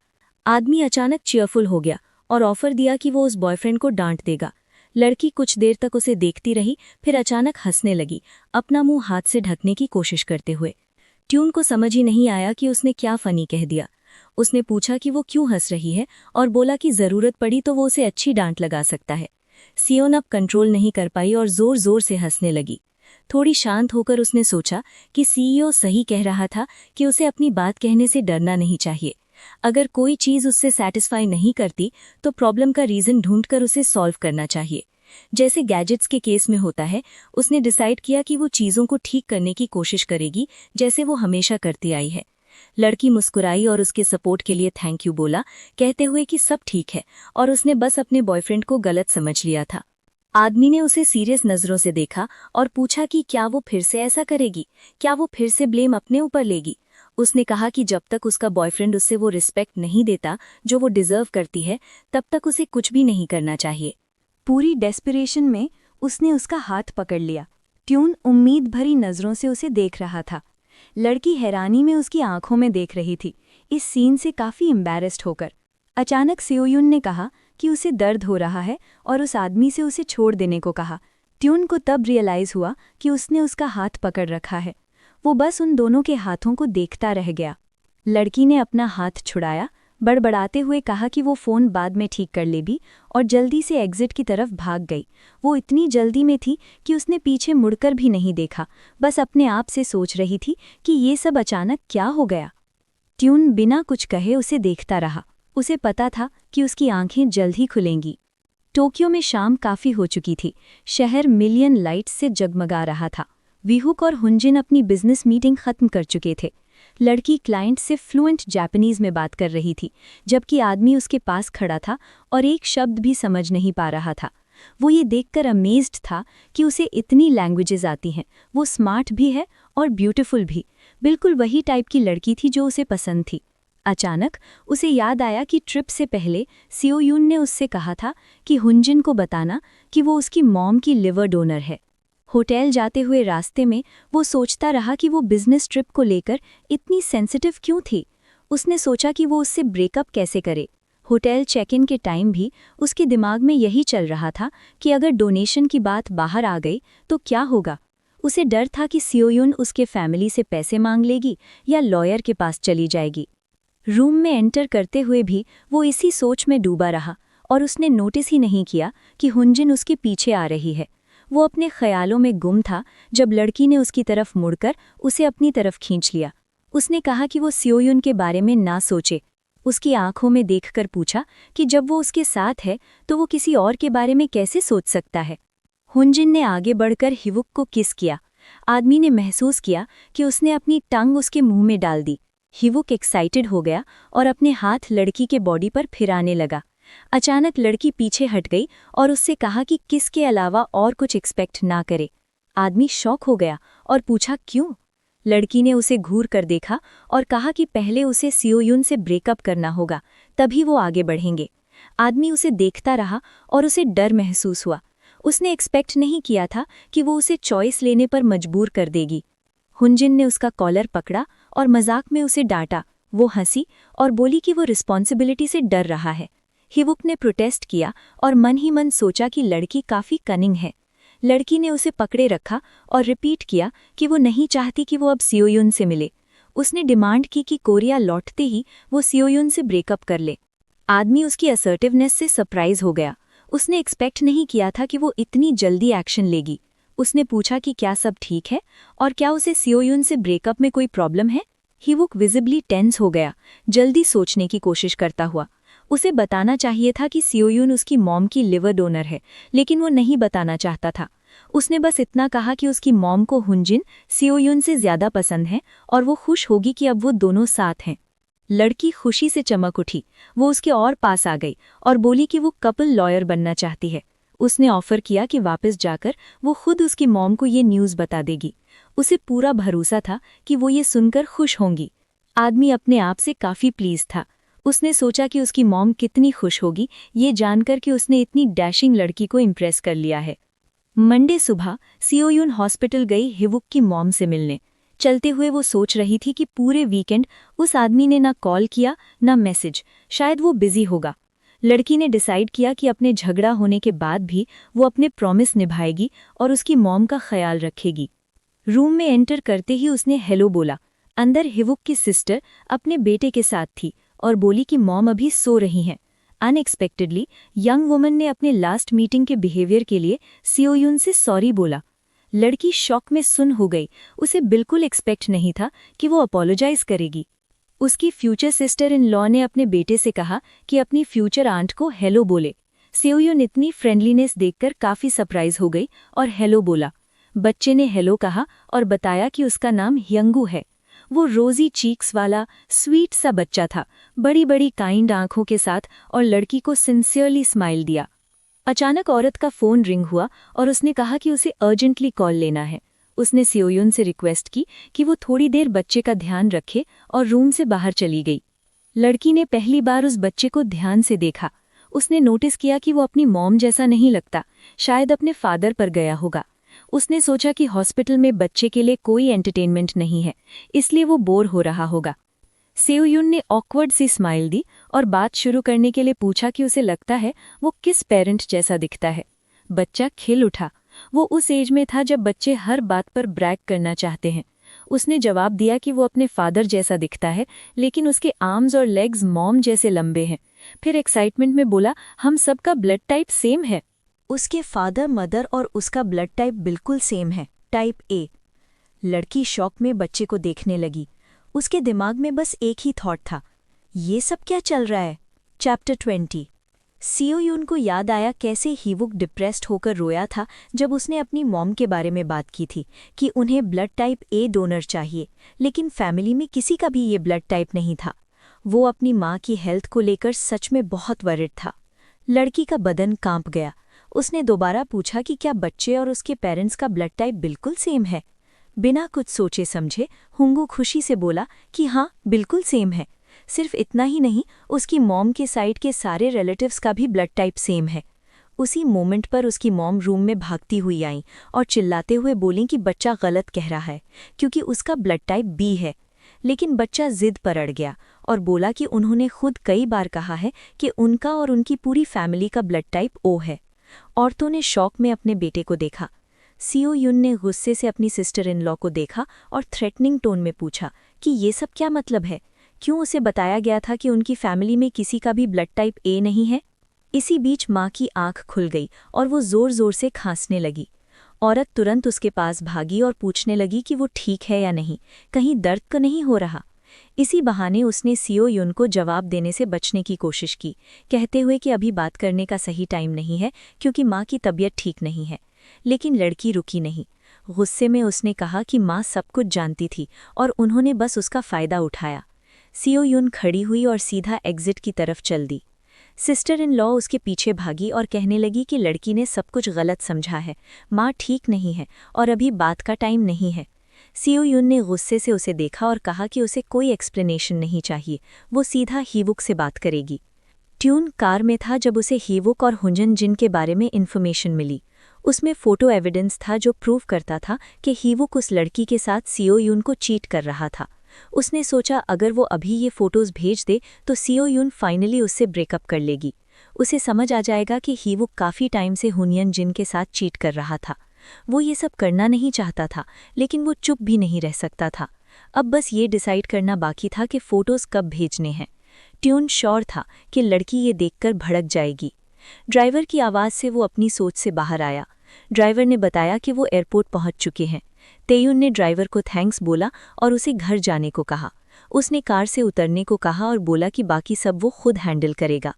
आदमी अचानक चीयरफुल हो गया और ऑफर दिया कि वो उस बॉयफ्रेंड को डांट देगा। लड़की कुछ देर तक उसे देखती रही, फिर अचानक हंसने लगी, अपना मुंह हाथ से ढकने की कोशिश करते हुए। ट्यून को समझ ही नहीं आया कि उसने क्या फनी कह दिया। उसने पूछा कि वो क्यों हंस रही है और बोला कि ज़रूरत पड़ी तो वो उसे अच्छी डांट लगा सकता है। सियोन अब कंट्रोल नहीं कर पाई और जोर जोर से हंसने लगी। थोड़ी शांत होकर उसने सोचा कि सीईओ सही कह रहा था कि उसे अपनी बात कहने से डरना नहीं चाहिए। अगर कोई चीज़ उससे सैटिस्फाई नहीं करती तो प्रॉब्लम का रीज़न ढूंढकर उसे सॉल्व करना चाहिए। जैसे गैजेट्स के केस में होता है, उसने डिसाइड किया कि वो चीज़ों को ठीक करने की कोशिश करेगी जैसे वो हमेशा करती आई है। लड़की मुस्कुराई और उसके सपोर्ट के लिए थैंक यू बोला, कहते हुए कि सब ठीक है और उसने बस अपने बॉयफ्रेंड को गलत समझ लिया था। आदमी ने उसे सीरियस नज़रों से देखा और पूछा कि क्या वो फिर से ऐसा करेगी, क्या वो फिर से ब्लेम अपने ऊपर लेगी। उसने कहा कि जब तक उसका बॉयफ्रेंड उससे वो रिस्पेक्ट नहीं देता जो वो डिजर्व करती है, तब तक उसे कुछ भी नहीं करना चाहिए। पूरी डेस्परेशन में उसने उसका हाथ पकड़ लिया। ट्यून उम्मीद भरी नज़रों से उसे देख रहा था। लड़की हैरानी में उसकी आंखों में देख रही थी, इस सीन से काफ़ी एम्बैरेस्ड होकर। अचानक सेओयुन ने कहा कि उसे दर्द हो रहा है और उस आदमी से उसे छोड़ देने को कहा। ट्यून को तब रियलाइज़ हुआ कि उसने उसका हाथ पकड़ रखा है। वो बस उन दोनों के हाथों को देखता रह गया। लड़की ने अपना हाथ छुड़ाया, बड़बड़ाते हुए कहा कि वो फ़ोन बाद में ठीक कर लेगी और जल्दी से एग्जिट की तरफ भाग गई। वो इतनी जल्दी में थी कि उसने पीछे मुड़कर भी नहीं देखा, बस अपने आप से सोच रही थी कि ये सब अचानक क्या हो गया। ट्यून बिना कुछ कहे उसे देखता रहा। उसे पता था कि उसकी आंखें जल्द ही खुलेंगी। टोक्यो में शाम काफ़ी हो चुकी थी। शहर मिलियन लाइट्स से जगमगा रहा था। विहुक और हुंजिन अपनी बिजनेस मीटिंग खत्म कर चुके थे। लड़की क्लाइंट से फ्लुएंट जापानीज में बात कर रही थी, जबकि आदमी उसके पास खड़ा था और एक शब्द भी समझ नहीं पा रहा था। वो ये देखकर अमेज्ड था कि उसे इतनी लैंग्वेजेस आती हैं, वो स्मार्ट भी है और ब्यूटीफुल भी। बिल्कुल वही टाइप की लड़की थी जो उसे पसंद थी। अचानक उसे याद आया कि ट्रिप से पहले सेओयुन ने उससे कहा था कि हुंजिन को बताना कि वो उसकी मॉम की लिवर डोनर है। होटल जाते हुए रास्ते में वो सोचता रहा कि वो बिजनेस ट्रिप को लेकर इतनी सेंसिटिव क्यों थी। उसने सोचा कि वो उससे ब्रेकअप कैसे करे। होटल चेक इन के टाइम भी उसके दिमाग में यही चल रहा था कि अगर डोनेशन की बात बाहर आ गई तो क्या होगा। उसे डर था कि सेओयुन उसके फैमिली से पैसे मांग लेगी या लॉयर के पास चली जाएगी। रूम में एंटर करते हुए भी वो इसी सोच में डूबा रहा और उसने नोटिस ही नहीं किया कि हुंजिन उसके पीछे आ रही है। वो अपने ख्यालों में गुम था जब लड़की ने उसकी तरफ मुड़कर उसे अपनी तरफ खींच लिया। उसने कहा कि वो सेओयुन के बारे में ना सोचे। उसकी आंखों में देखकर पूछा कि जब वो उसके साथ है तो वो किसी और के बारे में कैसे सोच सकता है। हुंजिन ने आगे बढ़कर हिवुक को किस किया। आदमी ने महसूस किया कि उसने अपनी टंग उसके मुंह में डाल दी। हिवुक एक्साइटेड हो गया और अपने हाथ लड़की के बॉडी पर फिराने लगा। अचानक लड़की पीछे हट गई और उससे कहा कि किसके अलावा और कुछ एक्सपेक्ट ना करे। आदमी शॉक हो गया और पूछा क्यों? लड़की ने उसे घूर कर देखा और कहा कि पहले उसे सियोयुन से ब्रेकअप करना होगा, तभी वो आगे बढ़ेंगे। आदमी उसे देखता रहा और उसे डर महसूस हुआ। उसने एक्सपेक्ट नहीं किया था कि वो उसे चॉइस लेने पर मजबूर कर देगी। हुनजिन ने उसका कॉलर पकड़ा और मजाक में उसे डांटा। वो हंसी और बोली कि वो रिस्पॉन्सिबिलिटी से डर रहा है। हिवुक ने प्रोटेस्ट किया और मन ही मन सोचा कि लड़की काफी कनिंग है। लड़की ने उसे पकड़े रखा और रिपीट किया कि वो नहीं चाहती कि वो अब सियोयुन से मिले। उसने डिमांड की कि कोरिया लौटते ही वो सियोयुन से ब्रेकअप कर ले। आदमी उसकी असर्टिवनेस से सरप्राइज हो गया। उसने एक्सपेक्ट नहीं किया था कि वो इतनी जल्दी एक्शन लेगी। उसने पूछा कि क्या सब ठीक है और क्या उसे सियोयुन से ब्रेकअप में कोई प्रॉब्लम है। हिवुक विजिबली टेंस हो गया, जल्दी सोचने की कोशिश करता हुआ। उसे बताना चाहिए था कि सियोयुन उसकी मॉम की लिवर डोनर है, लेकिन वो नहीं बताना चाहता था। उसने बस इतना कहा कि उसकी मॉम को हुनजिन सियोयुन से ज्यादा पसंद है और वो खुश होगी कि अब वो दोनों साथ हैं। लड़की खुशी से चमक उठी। वो उसके और पास आ गई और बोली कि वो कपल लॉयर बनना चाहती है। उसने ऑफर किया कि वापस जाकर वो खुद उसकी मॉम को ये न्यूज़ बता देगी। उसे पूरा भरोसा था कि वो ये सुनकर खुश होंगी। आदमी अपने आप से काफी प्लीज था। उसने सोचा कि उसकी मॉम कितनी खुश होगी ये जानकर कि उसने इतनी डैशिंग लड़की को इम्प्रेस कर लिया है। मंडे सुबह सियोयुन हॉस्पिटल गई हिवुक की मॉम से मिलने। चलते हुए वो सोच रही थी कि पूरे वीकेंड उस आदमी ने ना कॉल किया ना मैसेज, शायद वो बिजी होगा। लड़की ने डिसाइड किया कि अपने झगड़ा होने के बाद भी वो अपने प्रॉमिस निभाएगी और उसकी मॉम का ख्याल रखेगी। रूम में एंटर करते ही उसने हेलो बोला। अंदर हिवुक की सिस्टर अपने बेटे के साथ थी और बोली कि मॉम अभी सो रही हैं। अनएक्सपेक्टेडली यंग वुमन ने अपने लास्ट मीटिंग के बिहेवियर के लिए सियोयुन से सॉरी बोला। लड़की शॉक में सुन हो गई। उसे बिल्कुल एक्सपेक्ट नहीं था कि वो अपोलोजाइज करेगी। उसकी फ्यूचर सिस्टर इन लॉ ने अपने बेटे से कहा कि अपनी फ्यूचर आंट को हेलो बोले। सियोयुन इतनी फ्रेंडलीनेस देखकर काफी सरप्राइज हो गई और हेलो बोला। बच्चे ने हेलो कहा और बताया कि उसका नाम यंगू है। वो रोजी चीक्स वाला स्वीट सा बच्चा था, बड़ी बड़ी काइंड आंखों के साथ, और लड़की को सिंसियरली स्माइल दिया। अचानक औरत का फोन रिंग हुआ और उसने कहा कि उसे अर्जेंटली कॉल लेना है। उसने सियोयुन से रिक्वेस्ट की कि वो थोड़ी देर बच्चे का ध्यान रखे और रूम से बाहर चली गई। लड़की ने पहली बार उस बच्चे को ध्यान से देखा। उसने नोटिस किया कि वो अपनी मॉम जैसा नहीं लगता, शायद अपने फादर पर गया होगा। उसने सोचा कि हॉस्पिटल में बच्चे के लिए कोई एंटरटेनमेंट नहीं है, इसलिए वो बोर हो रहा होगा। सियोयुन ने ऑकवर्ड सी स्माइल दी और बात शुरू करने के लिए पूछा कि उसे लगता है वो किस पेरेंट जैसा दिखता है। बच्चा खिल उठा। वो उस एज में था जब बच्चे हर बात पर ब्रैग करना चाहते हैं। उसने जवाब दिया कि वो अपने फादर जैसा दिखता है, लेकिन उसके आर्म्स और लेग्स मॉम जैसे लंबे हैं। फिर एक्साइटमेंट में बोला, हम सबका ब्लड टाइप सेम है। उसके फादर, मदर और उसका ब्लड टाइप बिल्कुल सेम है, टाइप ए। लड़की शॉक में बच्चे को देखने लगी। उसके दिमाग में बस एक ही थॉट था, ये सब क्या चल रहा है। चैप्टर 20। सियोयुन को याद आया कैसे हिवुक डिप्रेस्ड होकर रोया था जब उसने अपनी मॉम के बारे में बात की थी कि उन्हें ब्लड टाइप ए डोनर चाहिए, लेकिन फैमिली में किसी का भी ये ब्लड टाइप नहीं था। वो अपनी माँ की हेल्थ को लेकर सच में बहुत वरिड था। लड़की का बदन कांप गया। उसने दोबारा पूछा कि क्या बच्चे और उसके पेरेंट्स का ब्लड टाइप बिल्कुल सेम है। बिना कुछ सोचे समझे हुंगू खुशी से बोला कि हाँ, बिल्कुल सेम है। सिर्फ इतना ही नहीं, उसकी मॉम के साइड के सारे रिलेटिव्स का भी ब्लड टाइप सेम है। उसी मोमेंट पर उसकी मॉम रूम में भागती हुई आईं और चिल्लाते हुए बोलीं कि बच्चा गलत कह रहा है क्योंकि उसका ब्लड टाइप बी है। लेकिन बच्चा जिद पर अड़ गया और बोला कि उन्होंने खुद कई बार कहा है कि उनका और उनकी पूरी फैमिली का ब्लड टाइप ओ है। औरतों ने शौक में अपने बेटे को देखा। सियोयुन ने गुस्से से अपनी सिस्टर इन लॉ को देखा और थ्रेटनिंग टोन में पूछा कि ये सब क्या मतलब है। क्यों उसे बताया गया था कि उनकी फैमिली में किसी का भी ब्लड टाइप ए नहीं है। इसी बीच माँ की आंख खुल गई और वो जोर जोर से खांसने लगी। औरत तुरंत उसके पास भागी और पूछने लगी कि वो ठीक है या नहीं, कहीं दर्द तो नहीं हो रहा। इसी बहाने उसने सियोयुन को जवाब देने से बचने की कोशिश की, कहते हुए कि अभी बात करने का सही टाइम नहीं है क्योंकि माँ की तबीयत ठीक नहीं है। लेकिन लड़की रुकी नहीं। गुस्से में उसने कहा कि माँ सब कुछ जानती थी और उन्होंने बस उसका फ़ायदा उठाया। सीओ यून खड़ी हुई और सीधा एग्जिट की तरफ चल दी। सिस्टर इन लॉ उसके पीछे भागी और कहने लगी कि लड़की ने सब कुछ गलत समझा है, माँ ठीक नहीं है और अभी बात का टाइम नहीं है। सीओ यून ने गुस्से से उसे देखा और कहा कि उसे कोई एक्सप्लेनेशन नहीं चाहिए, वो सीधा हीवुक से बात करेगी। ट्यून कार में था जब उसे हीवुक और हुंजन जिन के बारे में इन्फॉर्मेशन मिली। उसमें फोटो एविडेंस था जो प्रूव करता था कि हीवुक उस लड़की के साथ सीओ यून को चीट कर रहा था। उसने सोचा अगर वो अभी ये फोटोज भेज दे तो सीओ यून फाइनली उससे ब्रेकअप कर लेगी। उसे समझ आ जाएगा कि हीवुक काफ़ी टाइम से हुनियन जिन के साथ चीट कर रहा था। वो ये सब करना नहीं चाहता था, लेकिन वो चुप भी नहीं रह सकता था। अब बस ये डिसाइड करना बाकी था कि फ़ोटोज़ कब भेजने हैं। ट्यून श्योर था कि लड़की ये देखकर भड़क जाएगी। ड्राइवर की आवाज़ से वो अपनी सोच से बाहर आया। ड्राइवर ने बताया कि वो एयरपोर्ट पहुंच चुके हैं। तेयुन ने ड्राइवर को थैंक्स बोला और उसे घर जाने को कहा। उसने कार से उतरने को कहा और बोला कि बाकी सब वो खुद हैंडल करेगा।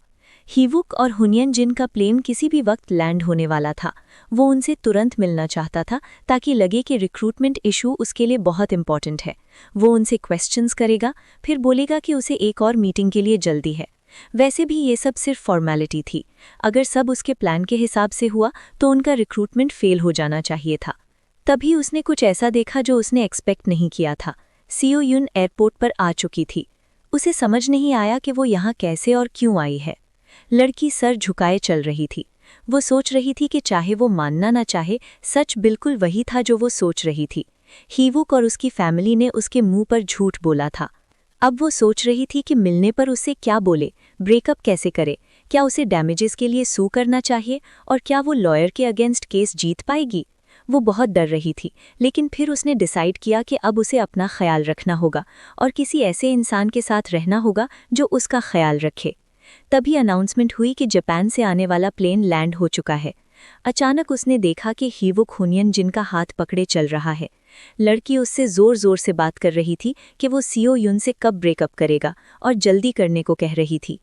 हीवुक और हुनियन जिन का प्लेन किसी भी वक्त लैंड होने वाला था। वो उनसे तुरंत मिलना चाहता था ताकि लगे कि रिक्रूटमेंट इशू उसके लिए बहुत इंपॉर्टेंट है। वो उनसे क्वेश्चंस करेगा, फिर बोलेगा कि उसे एक और मीटिंग के लिए जल्दी है। वैसे भी ये सब सिर्फ फॉर्मेलिटी थी। अगर सब उसके प्लान के हिसाब से हुआ तो उनका रिक्रूटमेंट फेल हो जाना चाहिए था। तभी उसने कुछ ऐसा देखा जो उसने एक्सपेक्ट नहीं किया था। सीओ यून एयरपोर्ट पर आ चुकी थी। उसे समझ नहीं आया कि वो यहाँ कैसे और क्यों आई है। लड़की सर झुकाए चल रही थी। वो सोच रही थी कि चाहे वो मानना ना चाहे, सच बिल्कुल वही था जो वो सोच रही थी। हीवुक और उसकी फैमिली ने उसके मुंह पर झूठ बोला था। अब वो सोच रही थी कि मिलने पर उसे क्या बोले, ब्रेकअप कैसे करे, क्या उसे डैमेजेस के लिए सू करना चाहिए और क्या वो लॉयर के अगेंस्ट केस जीत पाएगी। वो बहुत डर रही थी, लेकिन फिर उसने डिसाइड किया कि अब उसे अपना ख्याल रखना होगा और किसी ऐसे इंसान के साथ रहना होगा जो उसका ख्याल रखे। तभी अनाउंसमेंट हुई कि जापान से आने वाला प्लेन लैंड हो चुका है। अचानक उसने देखा कि हीवुक हुनियन जिनका हाथ पकड़े चल रहा है। लड़की उससे जोर जोर से बात कर रही थी कि वो सीओ यून से कब ब्रेकअप करेगा और जल्दी करने को कह रही थी।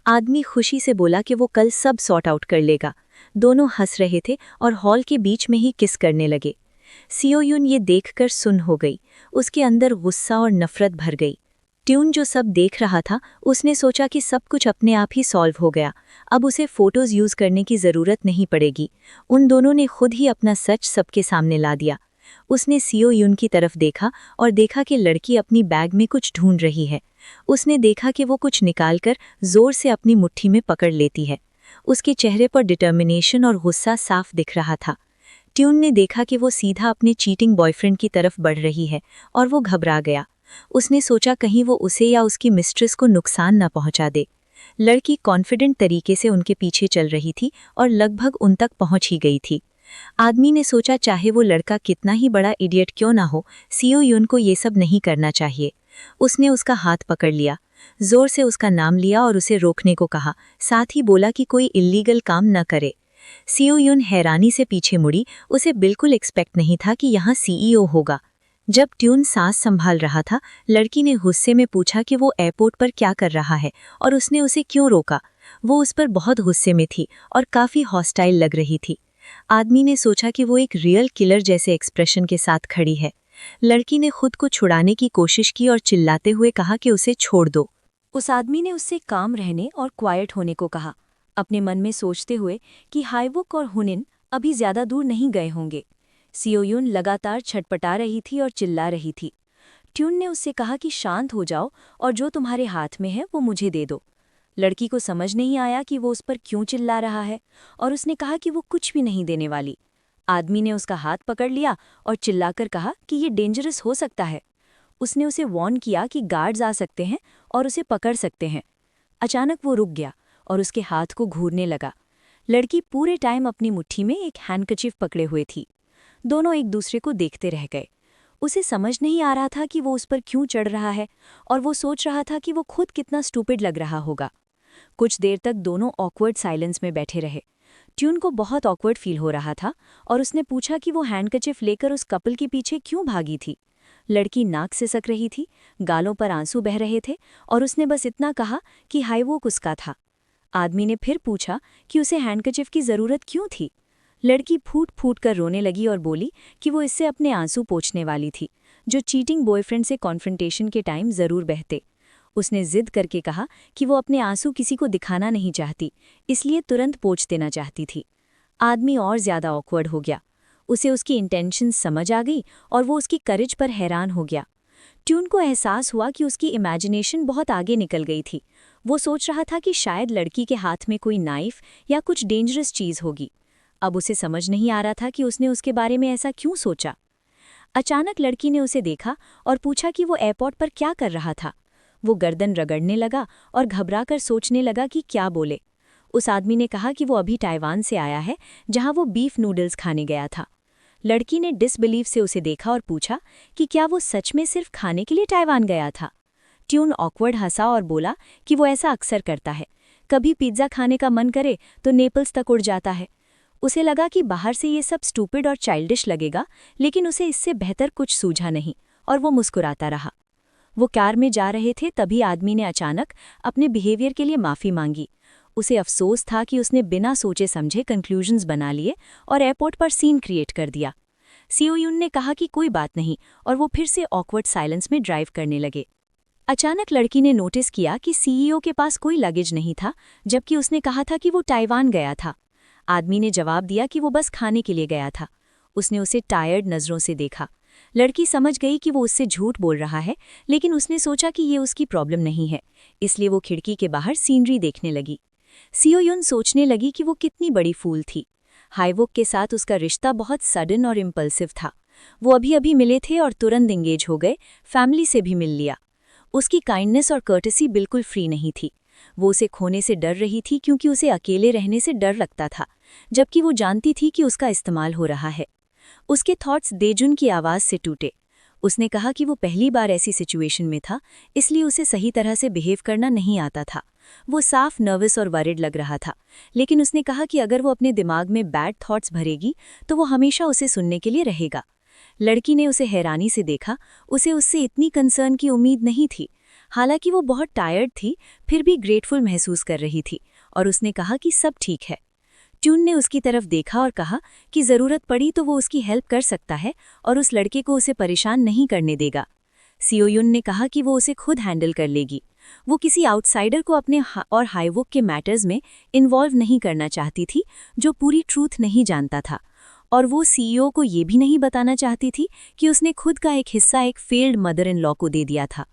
आदमी खुशी से बोला कि वो कल सब सॉर्ट आउट कर लेगा। दोनों हंस रहे थे और हॉल के बीच में ही किस करने लगे। सीओ यून ये देखकर सुन्न हो गई। उसके अंदर गुस्सा और नफरत भर गई। ट्यून जो सब देख रहा था, उसने सोचा कि सब कुछ अपने आप ही सॉल्व हो गया। अब उसे फोटोज यूज करने की जरूरत नहीं पड़ेगी। उन दोनों ने खुद ही अपना सच सबके सामने ला दिया। उसने सीओ यून की तरफ देखा और देखा कि लड़की अपनी बैग में कुछ ढूंढ रही है। उसने देखा कि वो कुछ निकालकर जोर से अपनी मुट्ठी में पकड़ लेती है। उसके चेहरे पर डिटर्मिनेशन और गुस्सा साफ दिख रहा था। ट्यून ने देखा कि वो सीधा अपने चीटिंग बॉयफ्रेंड की तरफ बढ़ रही है और वो घबरा गया। उसने सोचा कहीं वो उसे या उसकी मिस्ट्रेस को नुकसान न पहुंचा दे। लड़की कॉन्फिडेंट तरीके से उनके पीछे चल रही थी और लगभग उन तक पहुंच ही गई थी। आदमी ने सोचा चाहे वो लड़का कितना ही बड़ा इडियट क्यों ना हो, सीओ यून को ये सब नहीं करना चाहिए। उसने उसका हाथ पकड़ लिया, जोर से उसका नाम लिया और उसे रोकने को कहा, साथ ही बोला कि कोई इल्लीगल काम न करे। सीओ यून हैरानी से पीछे मुड़ी। उसे बिल्कुल एक्सपेक्ट नहीं था कि यहाँ सीईओ होगा। जब ट्यून सांस संभाल रहा था, लड़की ने गुस्से में पूछा कि वो एयरपोर्ट पर क्या कर रहा है और उसने उसे क्यों रोका। वो उस पर बहुत गुस्से में थी और काफ़ी हॉस्टाइल लग रही थी। आदमी ने सोचा कि वो एक रियल किलर जैसे एक्सप्रेशन के साथ खड़ी है। लड़की ने खुद को छुड़ाने की कोशिश की और चिल्लाते हुए कहा कि उसे छोड़ दो। उस आदमी ने उससे काम रहने और क्वाइट होने को कहा, अपने मन में सोचते हुए कि हाइवुक और हुनिन अभी ज्यादा दूर नहीं गए होंगे। सीओ यून लगातार छटपटा रही थी और चिल्ला रही थी। ट्यून ने उससे कहा कि शांत हो जाओ और जो तुम्हारे हाथ में है वो मुझे दे दो। लड़की को समझ नहीं आया कि वो उस पर क्यों चिल्ला रहा है और उसने कहा कि वो कुछ भी नहीं देने वाली। आदमी ने उसका हाथ पकड़ लिया और चिल्लाकर कहा कि ये डेंजरस हो सकता है। उसने उसे वार्न किया कि गार्ड्स आ सकते हैं और उसे पकड़ सकते हैं। अचानक वो रुक गया और उसके हाथ को घूरने लगा। लड़की पूरे टाइम अपनी मुट्ठी में एक हैंडकचीफ पकड़े हुए थी। दोनों एक दूसरे को देखते रह गए। उसे समझ नहीं आ रहा था कि वो उस पर क्यों चढ़ रहा है और वो सोच रहा था कि वो खुद कितना स्टूपिड लग रहा होगा। कुछ देर तक दोनों ऑकवर्ड साइलेंस में बैठे रहे। ट्यून को बहुत ऑकवर्ड फील हो रहा था और उसने पूछा कि वो हैंडकचिफ लेकर उस कपल के पीछे क्यों भागी थी। लड़की नाक से सक रही थी, गालों पर आंसू बह रहे थे और उसने बस इतना कहा कि हाइवुक उसका था। आदमी ने फिर पूछा कि उसे हैंडकचिफ की ज़रूरत क्यों थी। लड़की फूट फूट कर रोने लगी और बोली कि वो इससे अपने आंसू पोंछने वाली थी, जो चीटिंग बॉयफ्रेंड से कॉन्फ्रंटेशन के टाइम ज़रूर बहते। उसने जिद करके कहा कि वो अपने आंसू किसी को दिखाना नहीं चाहती, इसलिए तुरंत पोंछ देना चाहती थी। आदमी और ज्यादा ऑकवर्ड हो गया। उसे उसकी इंटेंशन समझ आ गई और वो उसकी करेज पर हैरान हो गया। ट्यून को एहसास हुआ कि उसकी इमेजिनेशन बहुत आगे निकल गई थी। वो सोच रहा था कि शायद लड़की के हाथ में कोई नाइफ या कुछ डेंजरस चीज होगी। अब उसे समझ नहीं आ रहा था कि उसने उसके बारे में ऐसा क्यों सोचा। अचानक लड़की ने उसे देखा और पूछा कि वो एयरपोर्ट पर क्या कर रहा था। वो गर्दन रगड़ने लगा और घबराकर सोचने लगा कि क्या बोले। उस आदमी ने कहा कि वो अभी ताइवान से आया है, जहां वो बीफ नूडल्स खाने गया था। लड़की ने डिसबिलीव से उसे देखा और पूछा कि क्या वो सच में सिर्फ खाने के लिए ताइवान गया था। ट्यून ऑकवर्ड हंसा और बोला कि वो ऐसा अक्सर करता है, कभी पिज्ज़ा खाने का मन करे तो नेपल्स तक उड़ जाता है। उसे लगा कि बाहर से ये सब स्टूपिड और चाइल्डिश लगेगा, लेकिन उसे इससे बेहतर कुछ सूझा नहीं और वो मुस्कुराता रहा। वो कार में जा रहे थे, तभी आदमी ने अचानक अपने बिहेवियर के लिए माफ़ी मांगी। उसे अफसोस था कि उसने बिना सोचे समझे कंक्लूजन्स बना लिए और एयरपोर्ट पर सीन क्रिएट कर दिया। सीओ यून ने कहा कि कोई बात नहीं और वो फिर से ऑकवर्ड साइलेंस में ड्राइव करने लगे। अचानक लड़की ने नोटिस किया कि सीईओ के पास कोई लगेज नहीं था, जबकि उसने कहा था कि वो ताइवान गया था। आदमी ने जवाब दिया कि वो बस खाने के लिए गया था। उसने उसे टायर्ड नज़रों से देखा। लड़की समझ गई कि वो उससे झूठ बोल रहा है, लेकिन उसने सोचा कि ये उसकी प्रॉब्लम नहीं है, इसलिए वो खिड़की के बाहर सीनरी देखने लगी। सीओ यून सोचने लगी कि वो कितनी बड़ी फूल थी। हाईवुक के साथ उसका रिश्ता बहुत सडन और इम्पल्सिव था। वो अभी अभी मिले थे और तुरंत एंगेज हो गए, फैमिली से भी मिल लिया। उसकी काइंडनेस और कर्टसी बिल्कुल फ्री नहीं थी। वो उसे खोने से डर रही थी क्योंकि उसे अकेले रहने से डर लगता था, जबकि वो जानती थी कि उसका इस्तेमाल हो रहा है। उसके थॉट्स देजुन की आवाज़ से टूटे। उसने कहा कि वो पहली बार ऐसी सिचुएशन में था, इसलिए उसे सही तरह से बिहेव करना नहीं आता था। वो साफ नर्वस और वरिड लग रहा था, लेकिन उसने कहा कि अगर वो अपने दिमाग में बैड थॉट्स भरेगी तो वो हमेशा उसे सुनने के लिए रहेगा। लड़की ने उसे हैरानी से देखा। उसे उससे इतनी कंसर्न की उम्मीद नहीं थी। हालांकि वो बहुत टायर्ड थी, फिर भी ग्रेटफुल महसूस कर रही थी और उसने कहा कि सब ठीक है। ट्यून ने उसकी तरफ देखा और कहा कि ज़रूरत पड़ी तो वो उसकी हेल्प कर सकता है और उस लड़के को उसे परेशान नहीं करने देगा। सीओ यून ने कहा कि वो उसे खुद हैंडल कर लेगी। वो किसी आउटसाइडर को अपने और हाईवुक के मैटर्स में इन्वॉल्व नहीं करना चाहती थी, जो पूरी ट्रूथ नहीं जानता था। और वो सीईओ को ये भी नहीं बताना चाहती थी कि उसने खुद का एक हिस्सा एक फेल्ड मदर इन लॉ को दे दिया था।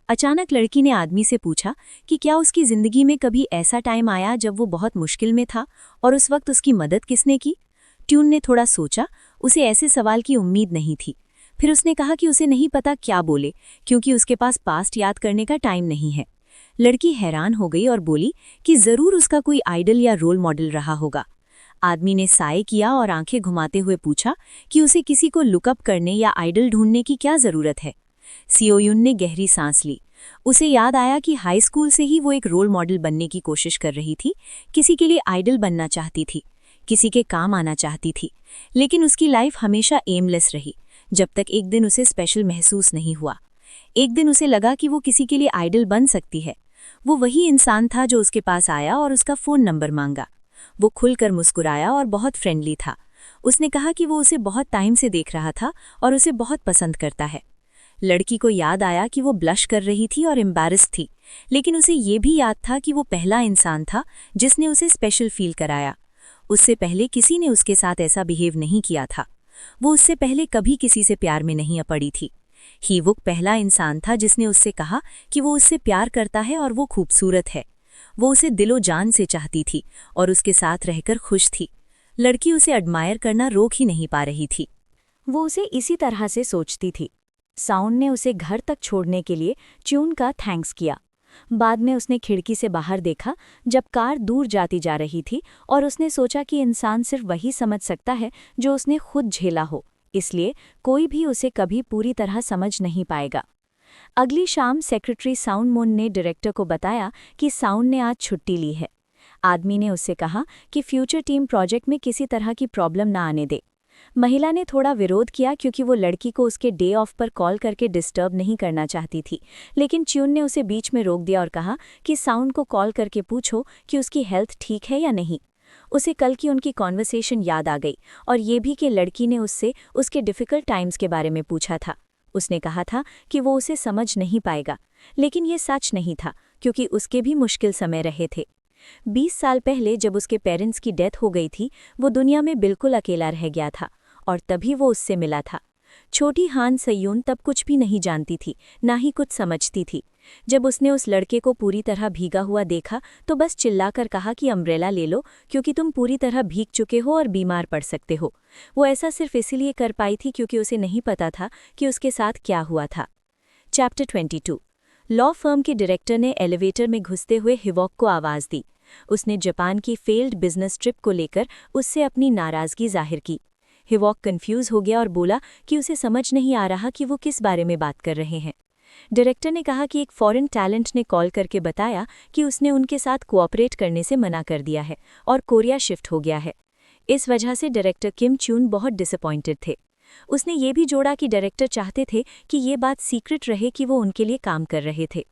अचानक लड़की ने आदमी से पूछा कि क्या उसकी ज़िंदगी में कभी ऐसा टाइम आया जब वो बहुत मुश्किल में था और उस वक्त उसकी मदद किसने की। ट्यून ने थोड़ा सोचा। उसे ऐसे सवाल की उम्मीद नहीं थी। फिर उसने कहा कि उसे नहीं पता क्या बोले, क्योंकि उसके पास पास्ट याद करने का टाइम नहीं है। लड़की हैरान हो गई और बोली कि ज़रूर उसका कोई आइडल या रोल मॉडल रहा होगा। आदमी ने साय किया और आंखें घुमाते हुए पूछा कि उसे किसी को लुकअप करने या आइडल ढूंढने की क्या ज़रूरत है। सीओ यून ने गहरी सांस ली। उसे याद आया कि हाई स्कूल से ही वो एक रोल मॉडल बनने की कोशिश कर रही थी, किसी के लिए आइडल बनना चाहती थी, किसी के काम आना चाहती थी, लेकिन उसकी लाइफ हमेशा एमलेस रही, जब तक एक दिन उसे स्पेशल महसूस नहीं हुआ। एक दिन उसे लगा कि वो किसी के लिए आइडल बन सकती है। वो वही इंसान था जो उसके पास आया और उसका फ़ोन नंबर मांगा। वो खुलकर मुस्कुराया और बहुत फ्रेंडली था। उसने कहा कि वो उसे बहुत टाइम से देख रहा था और उसे बहुत पसंद करता है। लड़की को याद आया कि वो ब्लश कर रही थी और एम्बैरेस थी, लेकिन उसे ये भी याद था कि वो पहला इंसान था जिसने उसे स्पेशल फील कराया। उससे पहले किसी ने उसके साथ ऐसा बिहेव नहीं किया था। वो उससे पहले कभी किसी से प्यार में नहीं पड़ी थी। हीवुक पहला इंसान था जिसने उससे कहा कि वो उससे प्यार करता है और वो खूबसूरत है। वो उसे दिलो जान से चाहती थी और उसके साथ रहकर खुश थी। लड़की उसे एडमायर करना रोक ही नहीं पा रही थी। वो उसे इसी तरह से सोचती थी। साउंड ने उसे घर तक छोड़ने के लिए ट्यून का थैंक्स किया। बाद में उसने खिड़की से बाहर देखा जब कार दूर जाती जा रही थी और उसने सोचा कि इंसान सिर्फ वही समझ सकता है जो उसने खुद झेला हो, इसलिए कोई भी उसे कभी पूरी तरह समझ नहीं पाएगा। अगली शाम सेक्रेटरी साउंड मून ने डायरेक्टर को बताया कि साउंड ने आज छुट्टी ली है। आदमी ने उससे कहा कि फ्यूचर टीम प्रोजेक्ट में किसी तरह की प्रॉब्लम ना आने दे। महिला ने थोड़ा विरोध किया क्योंकि वो लड़की को उसके डे ऑफ पर कॉल करके डिस्टर्ब नहीं करना चाहती थी, लेकिन ट्यून ने उसे बीच में रोक दिया और कहा कि साउंड को कॉल करके पूछो कि उसकी हेल्थ ठीक है या नहीं। उसे कल की उनकी कॉन्वर्सेशन याद आ गई और ये भी कि लड़की ने उससे उसके डिफ़िकल्ट टाइम्स के बारे में पूछा था। उसने कहा था कि वो उसे समझ नहीं पाएगा, लेकिन ये सच नहीं था क्योंकि उसके भी मुश्किल समय रहे थे। 20 साल पहले जब उसके पेरेंट्स की डेथ हो गई थी, वो दुनिया में बिल्कुल अकेला रह गया था और तभी वो उससे मिला था। छोटी हान सयून तब कुछ भी नहीं जानती थी, ना ही कुछ समझती थी। जब उसने उस लड़के को पूरी तरह भीगा हुआ देखा तो बस चिल्लाकर कहा कि अम्ब्रेला ले लो क्योंकि तुम पूरी तरह भीग चुके हो और बीमार पड़ सकते हो। वो ऐसा सिर्फ इसीलिए कर पाई थी क्योंकि उसे नहीं पता था कि उसके साथ क्या हुआ था। चैप्टर 22। लॉ फर्म के डायरेक्टर ने एलिवेटर में घुसते हुए हिवॉक को आवाज़ दी। उसने जापान की फेल्ड बिजनेस ट्रिप को लेकर उससे अपनी नाराज़गी जाहिर की। हिवॉक कंफ्यूज हो गया और बोला कि उसे समझ नहीं आ रहा कि वो किस बारे में बात कर रहे हैं। डायरेक्टर ने कहा कि एक फॉरेन टैलेंट ने कॉल करके बताया कि उसने उनके साथ कोऑपरेट करने से मना कर दिया है और कोरिया शिफ्ट हो गया है। इस वजह से डायरेक्टर किम चून बहुत डिसअपॉइंटेड थे। उसने ये भी जोड़ा कि डायरेक्टर चाहते थे कि ये बात सीक्रेट रहे कि वो उनके लिए काम कर रहे थे।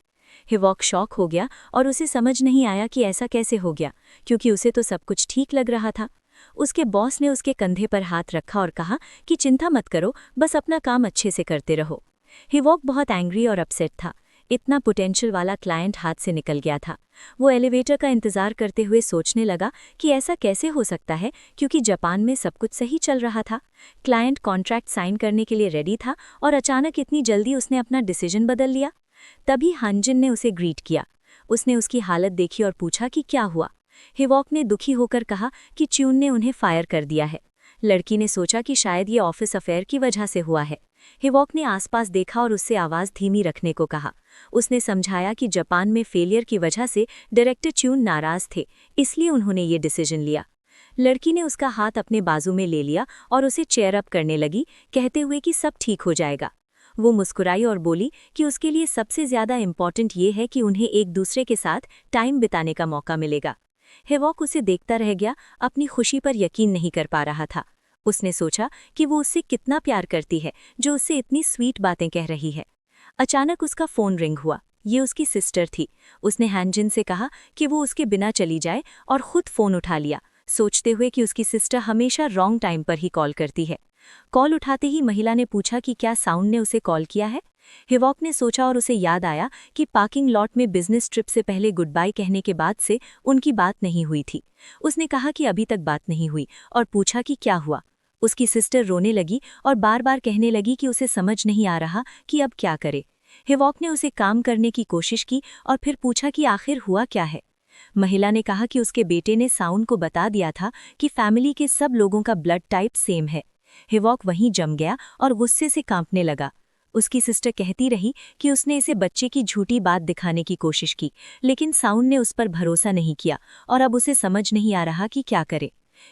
हिवॉक शॉक हो गया और उसे समझ नहीं आया कि ऐसा कैसे हो गया, क्योंकि उसे तो सब कुछ ठीक लग रहा था। उसके बॉस ने उसके कंधे पर हाथ रखा और कहा कि चिंता मत करो, बस अपना काम अच्छे से करते रहो। हिवॉक बहुत एंग्री और अपसेट था। इतना पोटेंशियल वाला क्लाइंट हाथ से निकल गया था। वो एलिवेटर का इंतजार करते हुए सोचने लगा कि ऐसा कैसे हो सकता है, क्योंकि जापान में सब कुछ सही चल रहा था। क्लाइंट कॉन्ट्रैक्ट साइन करने के लिए रेडी था और अचानक इतनी जल्दी उसने अपना डिसीजन बदल लिया। तभी हानजिन ने उसे ग्रीट किया। उसने उसकी हालत देखी और पूछा कि क्या हुआ। हिवॉक ने दुखी होकर कहा कि च्यून ने उन्हें फायर कर दिया है। लड़की ने सोचा कि शायद ये ऑफिस अफेयर की वजह से हुआ है। हिवॉक ने आसपास देखा और उससे आवाज़ धीमी रखने को कहा। उसने समझाया कि जापान में फेलियर की वजह से डायरेक्टर च्यून नाराज थे, इसलिए उन्होंने ये डिसीजन लिया। लड़की ने उसका हाथ अपने बाजू में ले लिया और उसे चेयर अप करने लगी, कहते हुए कि सब ठीक हो जाएगा। वो मुस्कुराई और बोली कि उसके लिए सबसे ज़्यादा इम्पॉर्टेंट ये है कि उन्हें एक दूसरे के साथ टाइम बिताने का मौका मिलेगा। हिवॉक उसे देखता रह गया, अपनी खुशी पर यकीन नहीं कर पा रहा था। उसने सोचा कि वो उससे कितना प्यार करती है जो उससे इतनी स्वीट बातें कह रही है। अचानक उसका फ़ोन रिंग हुआ। ये उसकी सिस्टर थी। उसने हानजिन से कहा कि वो उसके बिना चली जाए और खुद फ़ोन उठा लिया, सोचते हुए कि उसकी सिस्टर हमेशा रॉन्ग टाइम पर ही कॉल करती है। कॉल उठाते ही महिला ने पूछा कि क्या साउंड ने उसे कॉल किया है। हिवॉक ने सोचा और उसे याद आया कि पार्किंग लॉट में बिजनेस ट्रिप से पहले गुड बाय कहने के बाद से उनकी बात नहीं हुई थी। उसने कहा कि अभी तक बात नहीं हुई और पूछा कि क्या हुआ। उसकी सिस्टर रोने लगी और बार बार कहने लगी कि उसे समझ नहीं आ रहा कि अब क्या करे। हिवॉक ने उसे काम करने की कोशिश की और फिर पूछा कि आखिर हुआ क्या है। महिला ने कहा कि उसके बेटे ने साउंड को बता दिया था कि फैमिली के सब लोगों का ब्लड टाइप सेम है। हिवॉक वहीं जम गया और गुस्से से कांपने लगा। उसकी सिस्टर कहती रही कि उसने इसे बच्चे की झूठी बात दिखाने की कोशिश की, लेकिन साउंड ने उस पर भरोसा नहीं किया और अब उसे समझ नहीं आ रहा कि क्या करे।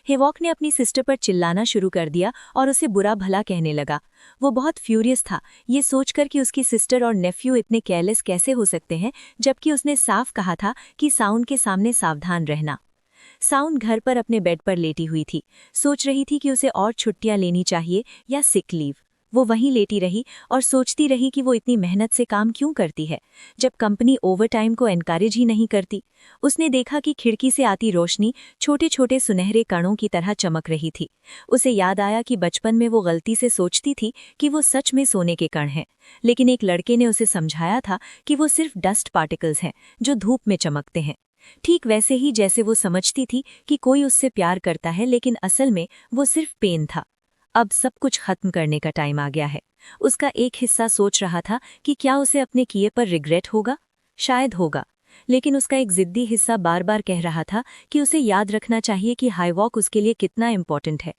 हिवॉक ने अपनी सिस्टर पर चिल्लाना शुरू कर दिया और उसे बुरा भला कहने लगा। वो बहुत फ्यूरियस था, ये सोचकर कि उसकी सिस्टर और नेफ्यू इतने केयरलेस कैसे हो सकते हैं, जबकि उसने साफ कहा था कि साउंड के सामने सावधान रहना। साउंड घर पर अपने बेड पर लेटी हुई थी, सोच रही थी कि उसे और छुट्टियां लेनी चाहिए या सिक लीव। वो वहीं लेटी रही और सोचती रही कि वो इतनी मेहनत से काम क्यों करती है जब कंपनी ओवरटाइम को एनकरेज ही नहीं करती। उसने देखा कि खिड़की से आती रोशनी छोटे छोटे सुनहरे कणों की तरह चमक रही थी। उसे याद आया कि बचपन में वो गलती से सोचती थी कि वो सच में सोने के कण हैं, लेकिन एक लड़के ने उसे समझाया था कि वो सिर्फ डस्ट पार्टिकल्स हैं जो धूप में चमकते हैं। ठीक वैसे ही जैसे वो समझती थी कि कोई उससे प्यार करता है, लेकिन असल में वो सिर्फ पेन था। अब सब कुछ खत्म करने का टाइम आ गया है। उसका एक हिस्सा सोच रहा था कि क्या उसे अपने किए पर रिग्रेट होगा। शायद होगा, लेकिन उसका एक जिद्दी हिस्सा बार बार कह रहा था कि उसे याद रखना चाहिए कि हिवॉक उसके लिए कितना इम्पोर्टेंट है।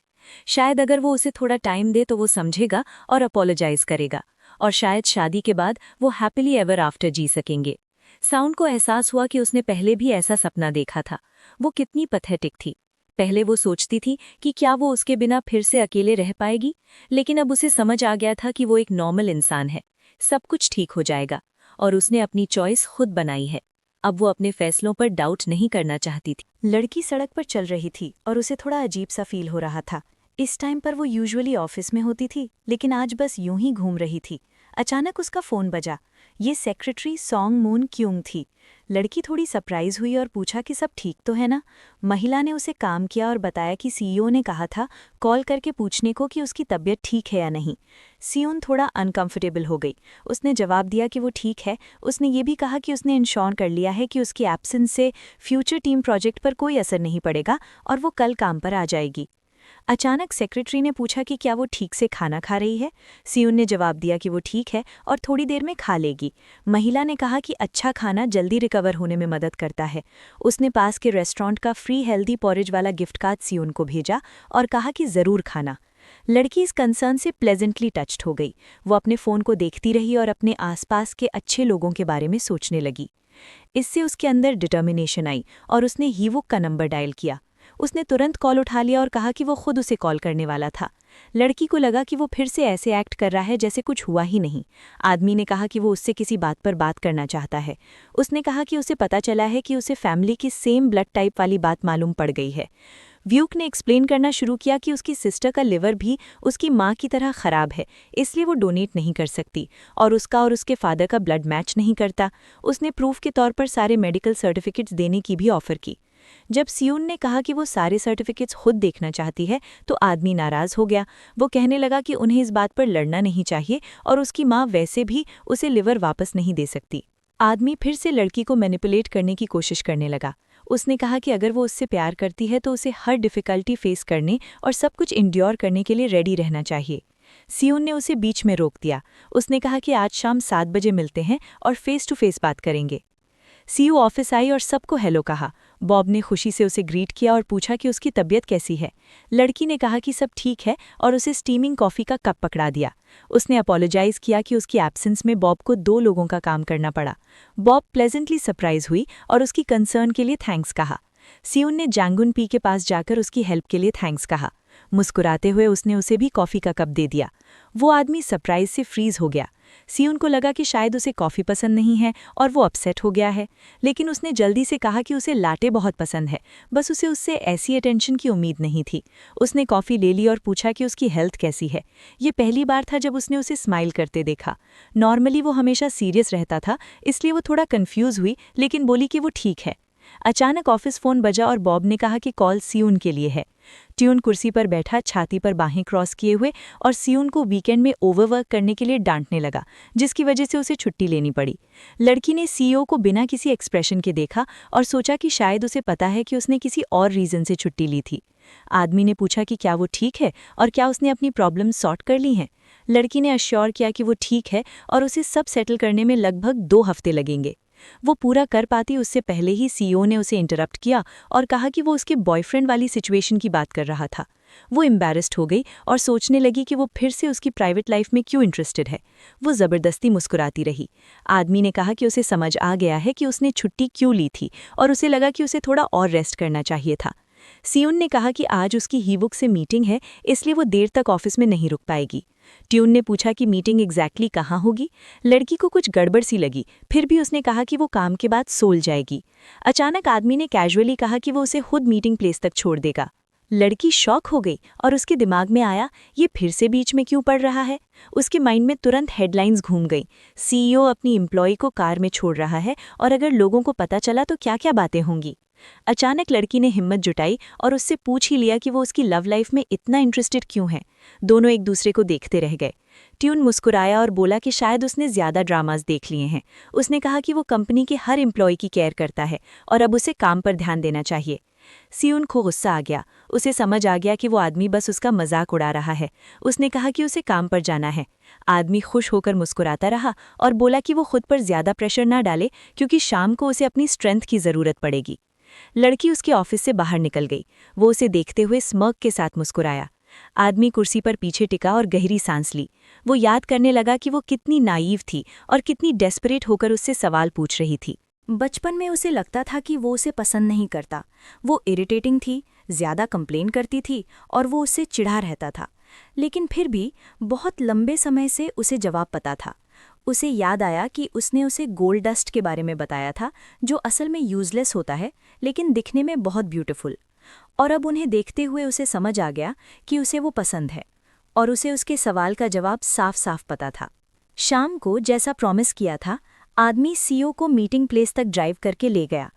शायद अगर वो उसे थोड़ा टाइम दे तो वो समझेगा और अपोलोजाइज करेगा, और शायद शादी के बाद वो हैप्पीली एवर आफ्टर जी सकेंगे। साउंड को एहसास हुआ कि उसने पहले भी ऐसा सपना देखा था। वो कितनी पैथेटिक थी। पहले वो सोचती थी कि क्या वो उसके बिना फिर से अकेले रह पाएगी, लेकिन अब उसे समझ आ गया था कि वो एक नॉर्मल इंसान है। सब कुछ ठीक हो जाएगा और उसने अपनी चॉइस खुद बनाई है। अब वो अपने फैसलों पर डाउट नहीं करना चाहती थी। लड़की सड़क पर चल रही थी और उसे थोड़ा अजीब सा फील हो रहा था। इस टाइम पर वो यूजुअली ऑफिस में होती थी, लेकिन आज बस यूं ही घूम रही थी। अचानक उसका फ़ोन बजा। ये सेक्रेटरी सॉन्ग मून क्यूंग थी। लड़की थोड़ी सरप्राइज हुई और पूछा कि सब ठीक तो है ना। महिला ने उसे काम किया और बताया कि सीईओ ने कहा था कॉल करके पूछने को कि उसकी तबीयत ठीक है या नहीं। सियोन थोड़ा अनकंफर्टेबल हो गई। उसने जवाब दिया कि वो ठीक है। उसने ये भी कहा कि उसने इंश्योर कर लिया है कि उसकी एब्सेंस से फ्यूचर टीम प्रोजेक्ट पर कोई असर नहीं पड़ेगा और वो कल काम पर आ जाएगी। अचानक सेक्रेटरी ने पूछा कि क्या वो ठीक से खाना खा रही है। सियोन ने जवाब दिया कि वो ठीक है और थोड़ी देर में खा लेगी। महिला ने कहा कि अच्छा खाना जल्दी रिकवर होने में मदद करता है। उसने पास के रेस्टोरेंट का फ्री हेल्दी पॉरेज वाला गिफ्ट कार्ड सियोन को भेजा और कहा कि ज़रूर खाना। लड़की इस कंसर्न से प्लेजेंटली टच्ड हो गई। वो अपने फ़ोन को देखती रही और अपने आसपास के अच्छे लोगों के बारे में सोचने लगी। इससे उसके अंदर डिटर्मिनेशन आई और उसने हीवुक का नंबर डायल किया। उसने तुरंत कॉल उठा लिया और कहा कि वो खुद उसे कॉल करने वाला था। लड़की को लगा कि वो फिर से ऐसे एक्ट कर रहा है जैसे कुछ हुआ ही नहीं। आदमी ने कहा कि वो उससे किसी बात पर बात करना चाहता है। उसने कहा कि उसे पता चला है कि उसे फैमिली की सेम ब्लड टाइप वाली बात मालूम पड़ गई है। व्यूक ने एक्सप्लेन करना शुरू किया कि उसकी सिस्टर का लिवर भी उसकी माँ की तरह खराब है, इसलिए वो डोनेट नहीं कर सकती और उसका और उसके फादर का ब्लड मैच नहीं करता। उसने प्रूफ के तौर पर सारे मेडिकल सर्टिफिकेट्स देने की भी ऑफर की। जब सियोन ने कहा कि वो सारे सर्टिफिकेट्स खुद देखना चाहती है तो आदमी नाराज हो गया। वो कहने लगा कि उन्हें इस बात पर लड़ना नहीं चाहिए और उसकी माँ वैसे भी उसे लिवर वापस नहीं दे सकती। आदमी फिर से लड़की को मैनिपुलेट करने की कोशिश करने लगा। उसने कहा कि अगर वो उससे प्यार करती है तो उसे हर डिफ़िकल्टी फेस करने और सब कुछ इंड्योर करने के लिए रेडी रहना चाहिए। सियोन ने उसे बीच में रोक दिया। उसने कहा कि आज शाम 7 बजे मिलते हैं और फेस टू फेस बात करेंगे। सीईओ ऑफिस आई और सबको हेलो कहा। बॉब ने खुशी से उसे ग्रीट किया और पूछा कि उसकी तबीयत कैसी है। लड़की ने कहा कि सब ठीक है और उसे स्टीमिंग कॉफ़ी का कप पकड़ा दिया। उसने अपोलोजाइज़ किया कि उसकी एब्सेंस में बॉब को 2 लोगों का काम करना पड़ा। बॉब प्लेजेंटली सरप्राइज हुई और उसकी कंसर्न के लिए थैंक्स कहा। सियोन ने जैंगुन पी के पास जाकर उसकी हेल्प के लिए थैंक्स कहा। मुस्कुराते हुए उसने उसे भी कॉफ़ी का कप दे दिया। वो आदमी सरप्राइज से फ्रीज हो गया। सियोन को लगा कि शायद उसे कॉफ़ी पसंद नहीं है और वो अपसेट हो गया है, लेकिन उसने जल्दी से कहा कि उसे लाटे बहुत पसंद है, बस उसे उससे ऐसी अटेंशन की उम्मीद नहीं थी। उसने कॉफ़ी ले ली और पूछा कि उसकी हेल्थ कैसी है। ये पहली बार था जब उसने उसे स्माइल करते देखा। नॉर्मली वो हमेशा सीरियस रहता था, इसलिए वो थोड़ा कन्फ्यूज़ हुई, लेकिन बोली कि वो ठीक है। अचानक ऑफिस फ़ोन बजा और बॉब ने कहा कि कॉल सियोन के लिए है। ट्यून कुर्सी पर बैठा छाती पर बाहें क्रॉस किए हुए और सियोन को वीकेंड में ओवरवर्क करने के लिए डांटने लगा, जिसकी वजह से उसे छुट्टी लेनी पड़ी। लड़की ने सीईओ को बिना किसी एक्सप्रेशन के देखा और सोचा कि शायद उसे पता है कि उसने किसी और रीज़न से छुट्टी ली थी। आदमी ने पूछा कि क्या वो ठीक है और क्या उसने अपनी प्रॉब्लम सॉर्ट कर ली हैं। लड़की ने अश्योर किया कि वो ठीक है और उसे सब सेटल करने में लगभग 2 हफ्ते लगेंगे। वो पूरा कर पाती उससे पहले ही सीईओ ने उसे इंटरप्ट किया और कहा कि वो उसके बॉयफ्रेंड वाली सिचुएशन की बात कर रहा था। वो एम्बैरेस्ड हो गई और सोचने लगी कि वो फिर से उसकी प्राइवेट लाइफ में क्यों इंटरेस्टेड है। वो ज़बरदस्ती मुस्कुराती रही। आदमी ने कहा कि उसे समझ आ गया है कि उसने छुट्टी क्यों ली थी और उसे लगा कि उसे थोड़ा और रेस्ट करना चाहिए था। सियोन ने कहा कि आज उसकी हीवुक से मीटिंग है, इसलिए वो देर तक ऑफिस में नहीं रुक पाएगी। ट्यून ने पूछा कि मीटिंग एग्जैक्टली कहाँ होगी। लड़की को कुछ गड़बड़ सी लगी, फिर भी उसने कहा कि वो काम के बाद सोल जाएगी। अचानक आदमी ने कैजुअली कहा कि वो उसे खुद मीटिंग प्लेस तक छोड़ देगा। लड़की शॉक हो गई और उसके दिमाग में आया, ये फिर से बीच में क्यों पड़ रहा है। उसके माइंड में तुरंत हेडलाइंस घूम गई। सीईओ अपनी एम्प्लॉय को कार में छोड़ रहा है और अगर लोगों को पता चला तो क्या क्या बातें होंगी। अचानक लड़की ने हिम्मत जुटाई और उससे पूछ ही लिया कि वो उसकी लव लाइफ में इतना इंटरेस्टेड क्यों है। दोनों एक दूसरे को देखते रह गए। ट्यून मुस्कुराया और बोला कि शायद उसने ज़्यादा ड्रामास देख लिए हैं। उसने कहा कि वो कंपनी के हर एम्प्लॉय की केयर करता है और अब उसे काम पर ध्यान देना चाहिए। सियोन को गुस्सा आ गया। उसे समझ आ गया कि वो आदमी बस उसका मजाक उड़ा रहा है। उसने कहा कि उसे काम पर जाना है। आदमी खुश होकर मुस्कुराता रहा और बोला कि वो खुद पर ज़्यादा प्रेशर ना डाले, क्योंकि शाम को उसे अपनी स्ट्रेंथ की ज़रूरत पड़ेगी। लड़की उसके ऑफिस से बाहर निकल गई। वो उसे देखते हुए स्मर्क के साथ मुस्कुराया। आदमी कुर्सी पर पीछे टिका और गहरी सांस ली। वो याद करने लगा कि वो कितनी नाइव थी और कितनी डेस्परेट होकर उससे सवाल पूछ रही थी। बचपन में उसे लगता था कि वो उसे पसंद नहीं करता। वो इरिटेटिंग थी, ज़्यादा कंप्लेन करती थी और वो उससे चिढ़ा रहता था। लेकिन फिर भी बहुत लंबे समय से उसे जवाब पता था। उसे याद आया कि उसने उसे गोल्ड डस्ट के बारे में बताया था, जो असल में यूजलेस होता है लेकिन दिखने में बहुत ब्यूटीफुल। और अब उन्हें देखते हुए उसे समझ आ गया कि उसे वो पसंद है और उसे उसके सवाल का जवाब साफ साफ पता था। शाम को जैसा प्रॉमिस किया था, आदमी सीईओ को मीटिंग प्लेस तक ड्राइव करके ले गया।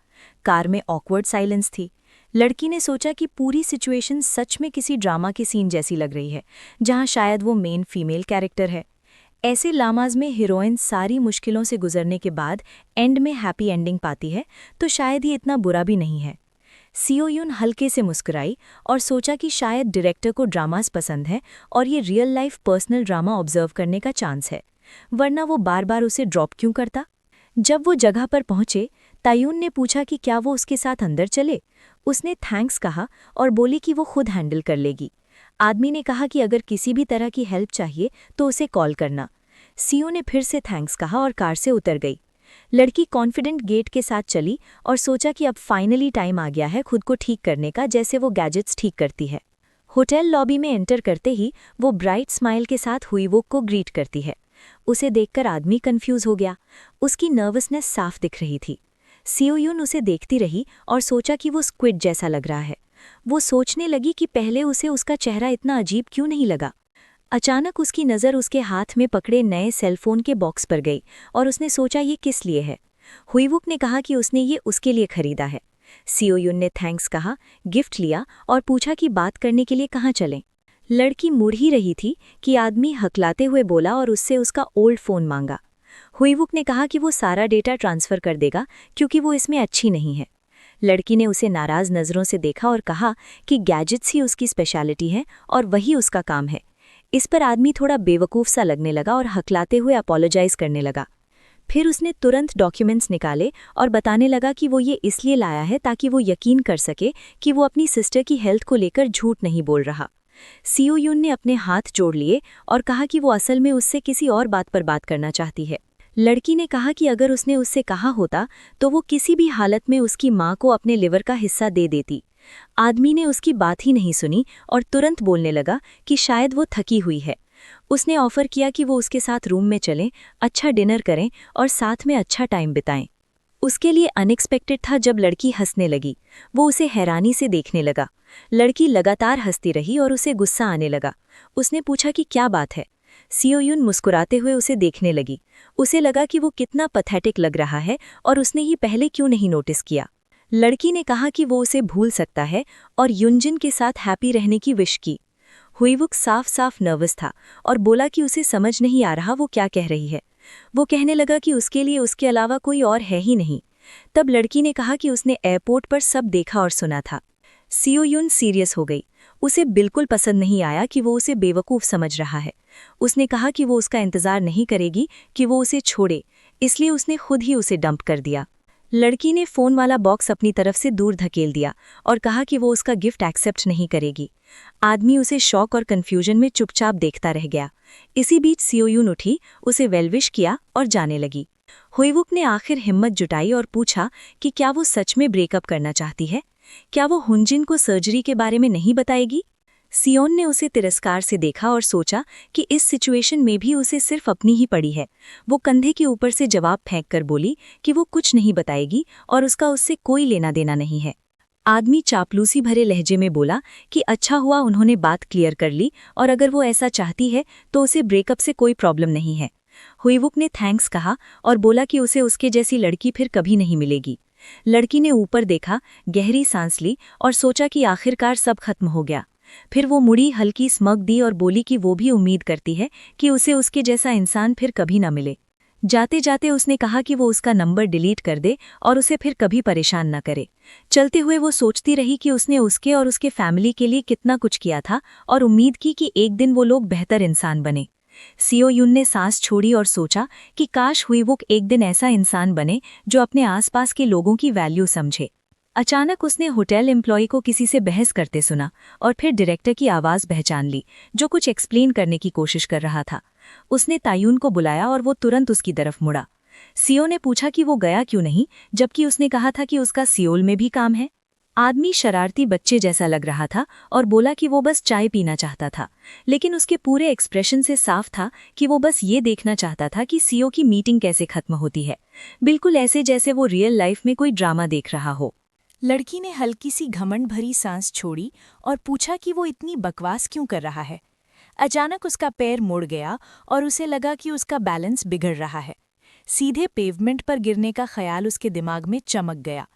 कार में ऑकवर्ड साइलेंस थी। लड़की ने सोचा कि पूरी सिचुएशन सच में किसी ड्रामा की सीन जैसी लग रही है, जहां शायद वो मेन फीमेल कैरेक्टर है। ऐसे लामाज में हीरोइन सारी मुश्किलों से गुजरने के बाद एंड में हैप्पी एंडिंग पाती है, तो शायद ये इतना बुरा भी नहीं है। सीओ यून हल्के से मुस्कुराई और सोचा कि शायद डायरेक्टर को ड्रामास पसंद है और ये real life personal drama observe करने का चांस है, वरना वो बार बार उसे ड्रॉप क्यों करता। जब वो जगह पर पहुंचे, तायून ने पूछा कि क्या वो उसके साथ अंदर चले। उसने थैंक्स कहा और बोली कि वो खुद हैंडल कर लेगी। आदमी ने कहा कि अगर किसी भी तरह की हेल्प चाहिए तो उसे कॉल करना। सीओ ने फिर से थैंक्स कहा और कार से उतर गई। लड़की कॉन्फिडेंट गेट के साथ चली और सोचा कि अब फाइनली टाइम आ गया है खुद को ठीक करने का, जैसे वो गैजेट्स ठीक करती है। होटल लॉबी में एंटर करते ही वो ब्राइट स्माइल के साथ हुईवुक को ग्रीट करती है। उसे देखकर आदमी कंफ्यूज हो गया। उसकी नर्वसनेस साफ दिख रही थी। सीओ यून उसे देखती रही और सोचा कि वो स्क्विड जैसा लग रहा है। वो सोचने लगी कि पहले उसे उसका चेहरा इतना अजीब क्यों नहीं लगा। अचानक उसकी नज़र उसके हाथ में पकड़े नए सेलफोन के बॉक्स पर गई और उसने सोचा ये किस लिए है। हुईवुक ने कहा कि उसने ये उसके लिए खरीदा है। सीओ यून ने थैंक्स कहा, गिफ्ट लिया और पूछा कि बात करने के लिए कहाँ चलें। लड़की मुड़ ही रही थी कि आदमी हकलाते हुए बोला और उससे उसका ओल्ड फ़ोन मांगा। हुईवुक ने कहा कि वो सारा डेटा ट्रांसफ़र कर देगा क्योंकि वो इसमें अच्छी नहीं है। लड़की ने उसे नाराज़ नज़रों से देखा और कहा कि गैजेट्स ही उसकी स्पेशलिटी है और वही उसका काम है। इस पर आदमी थोड़ा बेवकूफ़ सा लगने लगा और हकलाते हुए अपोलोजाइज़ करने लगा। फिर उसने तुरंत डॉक्यूमेंट्स निकाले और बताने लगा कि वो ये इसलिए लाया है ताकि वो यकीन कर सके कि वो अपनी सिस्टर की हेल्थ को लेकर झूठ नहीं बोल रहा। सीओ यून ने अपने हाथ जोड़ लिए और कहा कि वो असल में उससे किसी और बात पर बात करना चाहती है। लड़की ने कहा कि अगर उसने उससे कहा होता तो वो किसी भी हालत में उसकी माँ को अपने लिवर का हिस्सा दे देती। आदमी ने उसकी बात ही नहीं सुनी और तुरंत बोलने लगा कि शायद वो थकी हुई है। उसने ऑफर किया कि वो उसके साथ रूम में चलें, अच्छा डिनर करें और साथ में अच्छा टाइम बिताएं। उसके लिए अनएक्सपेक्टेड था जब लड़की हंसने लगी। वो उसे हैरानी से देखने लगा। लड़की लगातार हंसती रही और उसे गुस्सा आने लगा। उसने पूछा कि क्या बात है। सीओ यून मुस्कुराते हुए उसे देखने लगी। उसे लगा कि वो कितना पैथेटिक लग रहा है और उसने ये पहले क्यों नहीं नोटिस किया। लड़की ने कहा कि वो उसे भूल सकता है और युनजिन के साथ हैप्पी रहने की विश की। हुईवुक साफ साफ नर्वस था और बोला कि उसे समझ नहीं आ रहा वो क्या कह रही है। वो कहने लगा कि उसके लिए उसके अलावा कोई और है ही नहीं। तब लड़की ने कहा कि उसने एयरपोर्ट पर सब देखा और सुना था। सीओ यून सीरियस हो गई। उसे बिल्कुल पसंद नहीं आया कि वो उसे बेवकूफ़ समझ रहा है। उसने कहा कि वो उसका इंतज़ार नहीं करेगी कि वो उसे छोड़े, इसलिए उसने खुद ही उसे डंप कर दिया। लड़की ने फ़ोन वाला बॉक्स अपनी तरफ से दूर धकेल दिया और कहा कि वो उसका गिफ्ट एक्सेप्ट नहीं करेगी। आदमी उसे शॉक और कन्फ्यूजन में चुपचाप देखता रह गया। इसी बीच सीओ यून उठी, उसे वेलविश किया और जाने लगी। हुईवुक ने आखिर हिम्मत जुटाई और पूछा कि क्या वो सच में ब्रेकअप करना चाहती है। क्या वो हुनजिन को सर्जरी के बारे में नहीं बताएगी। सियोन ने उसे तिरस्कार से देखा और सोचा कि इस सिचुएशन में भी उसे सिर्फ अपनी ही पड़ी है। वो कंधे के ऊपर से जवाब फेंककर बोली कि वो कुछ नहीं बताएगी और उसका उससे कोई लेना देना नहीं है। आदमी चापलूसी भरे लहजे में बोला कि अच्छा हुआ उन्होंने बात क्लियर कर ली और अगर वो ऐसा चाहती है तो उसे ब्रेकअप से कोई प्रॉब्लम नहीं है। हुईवुक ने थैंक्स कहा और बोला कि उसे उसके जैसी लड़की फिर कभी नहीं मिलेगी। लड़की ने ऊपर देखा, गहरी सांस ली और सोचा कि आखिरकार सब खत्म हो गया। फिर वो मुड़ी, हल्की स्मग दी और बोली कि वो भी उम्मीद करती है कि उसे उसके जैसा इंसान फिर कभी न मिले। जाते जाते उसने कहा कि वो उसका नंबर डिलीट कर दे और उसे फिर कभी परेशान न करे। चलते हुए वो सोचती रही कि उसने उसके और उसके फैमिली के लिए कितना कुछ किया था और उम्मीद की कि एक दिन वो लोग बेहतर इंसान बने। सीओ यून ने सांस छोड़ी और सोचा कि काश हुईवुक एक दिन ऐसा इंसान बने जो अपने आसपास के लोगों की वैल्यू समझे। अचानक उसने होटल एम्प्लॉय को किसी से बहस करते सुना और फिर डायरेक्टर की आवाज़ पहचान ली, जो कुछ एक्सप्लेन करने की कोशिश कर रहा था। उसने तायून को बुलाया और वो तुरंत उसकी तरफ मुड़ा। सीओ ने पूछा कि वो गया क्यों नहीं, जबकि उसने कहा था कि उसका सियोल में भी काम है। आदमी शरारती बच्चे जैसा लग रहा था और बोला कि वो बस चाय पीना चाहता था, लेकिन उसके पूरे एक्सप्रेशन से साफ था कि वो बस ये देखना चाहता था कि सीओ की मीटिंग कैसे खत्म होती है, बिल्कुल ऐसे जैसे वो रियल लाइफ में कोई ड्रामा देख रहा हो। लड़की ने हल्की सी घमंड भरी सांस छोड़ी और पूछा कि वो इतनी बकवास क्यों कर रहा है। अचानक उसका पैर मुड़ गया और उसे लगा कि उसका बैलेंस बिगड़ रहा है। सीधे पेवमेंट पर गिरने का ख्याल उसके दिमाग में चमक गया,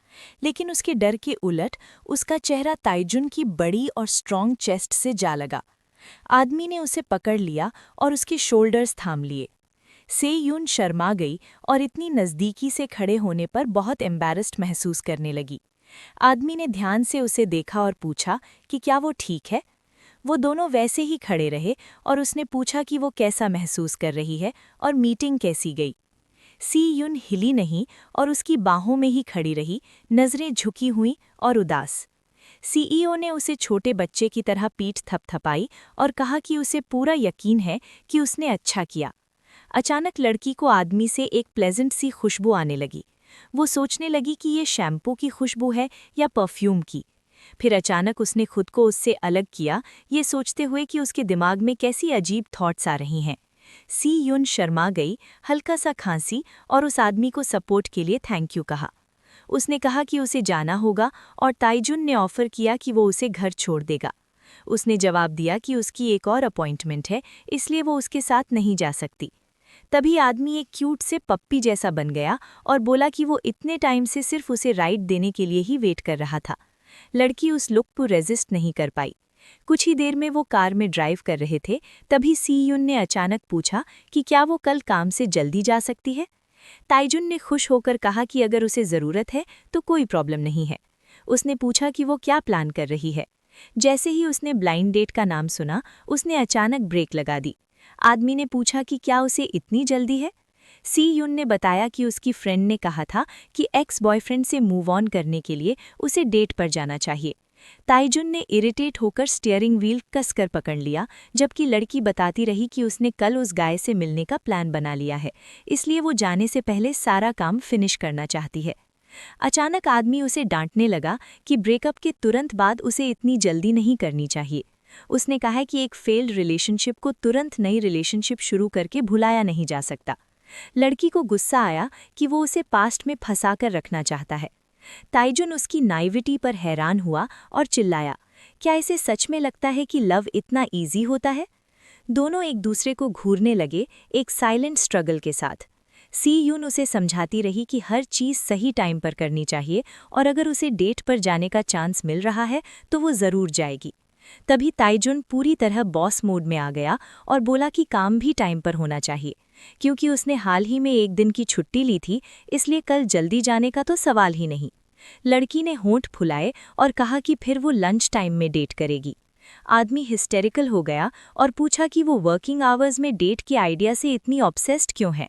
लेकिन उसके डर के उलट उसका चेहरा ताइजुन की बड़ी और स्ट्रॉन्ग चेस्ट से जा लगा। आदमी ने उसे पकड़ लिया और उसके शोल्डर्स थाम लिए। सेयून शर्मा गई और इतनी नज़दीकी से खड़े होने पर बहुत एम्बैरेस्ड महसूस करने लगी। आदमी ने ध्यान से उसे देखा और पूछा कि क्या वो ठीक है। वो दोनों वैसे ही खड़े रहे और उसने पूछा कि वो कैसा महसूस कर रही है और मीटिंग कैसी गई। सीयून हिली नहीं और उसकी बाहों में ही खड़ी रही, नज़रें झुकी हुई और उदास। सीईओ ने उसे छोटे बच्चे की तरह पीठ थपथपाई और कहा कि उसे पूरा यकीन है कि उसने अच्छा किया। अचानक लड़की को आदमी से एक प्लेजेंट सी खुशबू आने लगी। वो सोचने लगी कि ये शैम्पू की खुशबू है या परफ्यूम की। फिर अचानक उसने खुद को उससे अलग किया, ये सोचते हुए कि उसके दिमाग में कैसी अजीब थॉट्स आ रही हैं। सीयून शर्मा गई, हल्का सा खांसी और उस आदमी को सपोर्ट के लिए थैंक यू कहा। उसने कहा कि उसे जाना होगा और ताइजुन ने ऑफर किया कि वो उसे घर छोड़ देगा। उसने जवाब दिया कि उसकी एक और अपॉइंटमेंट है, इसलिए वो उसके साथ नहीं जा सकती। तभी आदमी एक क्यूट से पप्पी जैसा बन गया और बोला कि वो इतने टाइम से सिर्फ उसे राइड देने के लिए ही वेट कर रहा था। लड़की उस लुक को रेजिस्ट नहीं कर पाई। कुछ ही देर में वो कार में ड्राइव कर रहे थे, तभी सीयून ने अचानक पूछा कि क्या वो कल काम से जल्दी जा सकती है। ताइजुन ने खुश होकर कहा कि अगर उसे ज़रूरत है तो कोई प्रॉब्लम नहीं है। उसने पूछा कि वो क्या प्लान कर रही है। जैसे ही उसने ब्लाइंड डेट का नाम सुना, उसने अचानक ब्रेक लगा दी। आदमी ने पूछा कि क्या उसे इतनी जल्दी है। सीयून ने बताया कि उसकी फ्रेंड ने कहा था कि एक्स बॉयफ्रेंड से मूव ऑन करने के लिए उसे डेट पर जाना चाहिए। ताइजुन ने इरिटेट होकर स्टीयरिंग व्हील कसकर पकड़ लिया, जबकि लड़की बताती रही कि उसने कल उस गाय से मिलने का प्लान बना लिया है, इसलिए वो जाने से पहले सारा काम फिनिश करना चाहती है। अचानक आदमी उसे डांटने लगा कि ब्रेकअप के तुरंत बाद उसे इतनी जल्दी नहीं करनी चाहिए। उसने कहा कि एक फेल्ड रिलेशनशिप को तुरंत नई रिलेशनशिप शुरू करके भुलाया नहीं जा सकता। लड़की को गुस्सा आया कि वो उसे पास्ट में फंसा कर रखना चाहता है। ताइजुन उसकी नाइविटी पर हैरान हुआ और चिल्लाया, क्या इसे सच में लगता है कि लव इतना ईजी होता है? दोनों एक दूसरे को घूरने लगे, एक साइलेंट स्ट्रगल के साथ। सीयून उसे समझाती रही कि हर चीज़ सही टाइम पर करनी चाहिए और अगर उसे डेट पर जाने का चांस मिल रहा है तो वो ज़रूर जाएगी। तभी ताइजुन पूरी तरह बॉस मोड में आ गया और बोला कि काम भी टाइम पर होना चाहिए। क्योंकि उसने हाल ही में एक दिन की छुट्टी ली थी, इसलिए कल जल्दी जाने का तो सवाल ही नहीं। लड़की ने होंठ फुलाए और कहा कि फिर वो लंच टाइम में डेट करेगी। आदमी हिस्टेरिकल हो गया और पूछा कि वो वर्किंग आवर्स में डेट के आइडिया से इतनी ऑब्सेस्ड क्यों है।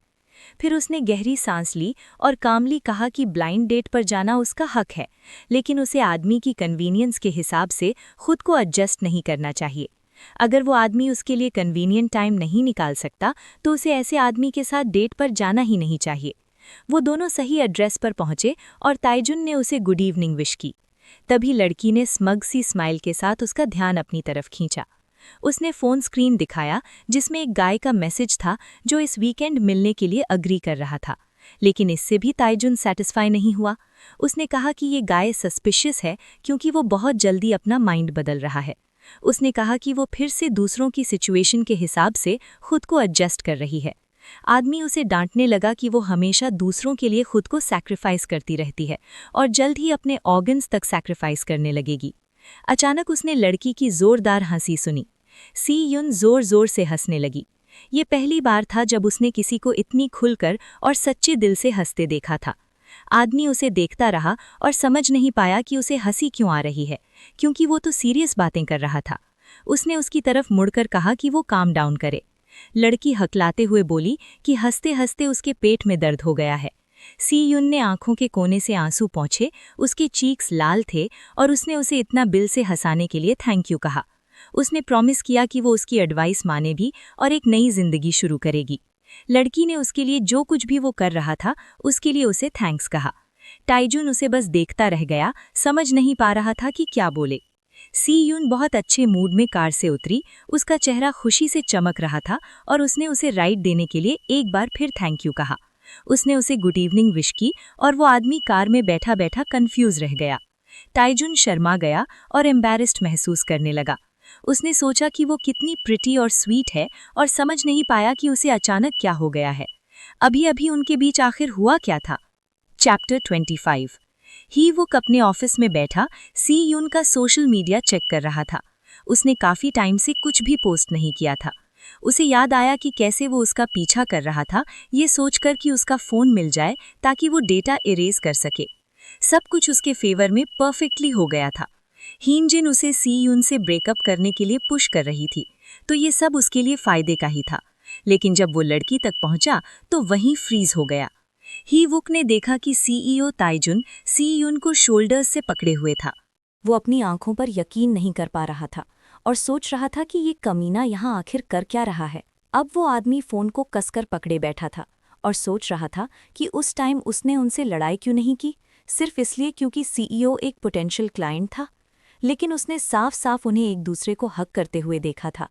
फिर उसने गहरी सांस ली और कामली कहा कि ब्लाइंड डेट पर जाना उसका हक है, लेकिन उसे आदमी की कन्वीनियंस के हिसाब से खुद को एडजस्ट नहीं करना चाहिए। अगर वो आदमी उसके लिए कन्वीनियंट टाइम नहीं निकाल सकता तो उसे ऐसे आदमी के साथ डेट पर जाना ही नहीं चाहिए। वो दोनों सही एड्रेस पर पहुंचे और ताइजुन ने उसे गुड इवनिंग विश की। तभी लड़की ने स्मग सी स्माइल के साथ उसका ध्यान अपनी तरफ खींचा। उसने फ़ोन स्क्रीन दिखाया जिसमें एक गाय का मैसेज था जो इस वीकेंड मिलने के लिए अग्री कर रहा था। लेकिन इससे भी ताइजुन सेटिस्फाई नहीं हुआ। उसने कहा कि ये गाय सस्पिशियस है क्योंकि वो बहुत जल्दी अपना माइंड बदल रहा है। उसने कहा कि वो फिर से दूसरों की सिचुएशन के हिसाब से खुद को एडजस्ट कर रही है। आदमी उसे डांटने लगा कि वो हमेशा दूसरों के लिए खुद को सैक्रिफाइस करती रहती है और जल्द ही अपने ऑर्गन्स तक सैक्रिफाइस करने लगेगी। अचानक उसने लड़की की जोरदार हंसी सुनी। सीयून जोर जोर से हंसने लगी। ये पहली बार था जब उसने किसी को इतनी खुलकर और सच्चे दिल से हंसते देखा था। आदमी उसे देखता रहा और समझ नहीं पाया कि उसे हंसी क्यों आ रही है, क्योंकि वो तो सीरियस बातें कर रहा था। उसने उसकी तरफ मुड़कर कहा कि वो काम डाउन करे। लड़की हकलाते हुए बोली कि हंसते हंसते उसके पेट में दर्द हो गया है। सीयून ने आंखों के कोने से आंसू पोंछे, उसके चीक्स लाल थे और उसने उसे इतना बिल से हंसाने के लिए थैंक यू कहा। उसने प्रॉमिस किया कि वो उसकी एडवाइस माने भी और एक नई जिंदगी शुरू करेगी। लड़की ने उसके लिए जो कुछ भी वो कर रहा था उसके लिए उसे थैंक्स कहा। ताइजुन उसे बस देखता रह गया, समझ नहीं पा रहा था कि क्या बोले। सीयून बहुत अच्छे मूड में कार से उतरी, उसका चेहरा खुशी से चमक रहा था और उसने उसे राइड देने के लिए एक बार फिर थैंक यू कहा। उसने उसे गुड इवनिंग विश की और वो आदमी कार में बैठा बैठा कंफ्यूज रह गया। ताइजुन शर्मा गया और एम्बैरेस्ड महसूस करने लगा। उसने सोचा कि वो कितनी प्रिटी और स्वीट है और समझ नहीं पाया कि उसे अचानक क्या हो गया है। अभी अभी उनके बीच आखिर हुआ क्या था। चैप्टर 25। ही वुक अपने ऑफिस में बैठा सी यून का सोशल मीडिया चेक कर रहा था। उसने काफी टाइम से कुछ भी पोस्ट नहीं किया था। उसे याद आया कि कैसे वो उसका पीछा कर रहा था, ये सोचकर कि उसका फोन मिल जाए ताकि वो डेटा इरेज कर सके। सब कुछ उसके फेवर में परफेक्टली हो गया था। हीनजिन उसे सी यून से ब्रेकअप करने के लिए पुश कर रही थी, तो ये सब उसके लिए फायदे का ही था। लेकिन जब वो लड़की तक पहुंचा तो वहीं फ्रीज हो गया। ही वुक ने देखा कि सीईओ ताइजुन सी यून को शोल्डर्स से पकड़े हुए था। वो अपनी आंखों पर यकीन नहीं कर पा रहा था और सोच रहा था कि ये कमीना यहाँ आखिर कर क्या रहा है। अब वो आदमी फोन को कसकर पकड़े बैठा था और सोच रहा था कि उस टाइम उसने उनसे लड़ाई क्यों नहीं की, सिर्फ इसलिए क्योंकि सीईओ एक पोटेंशियल क्लाइंट था। लेकिन उसने साफ साफ उन्हें एक दूसरे को हक करते हुए देखा था।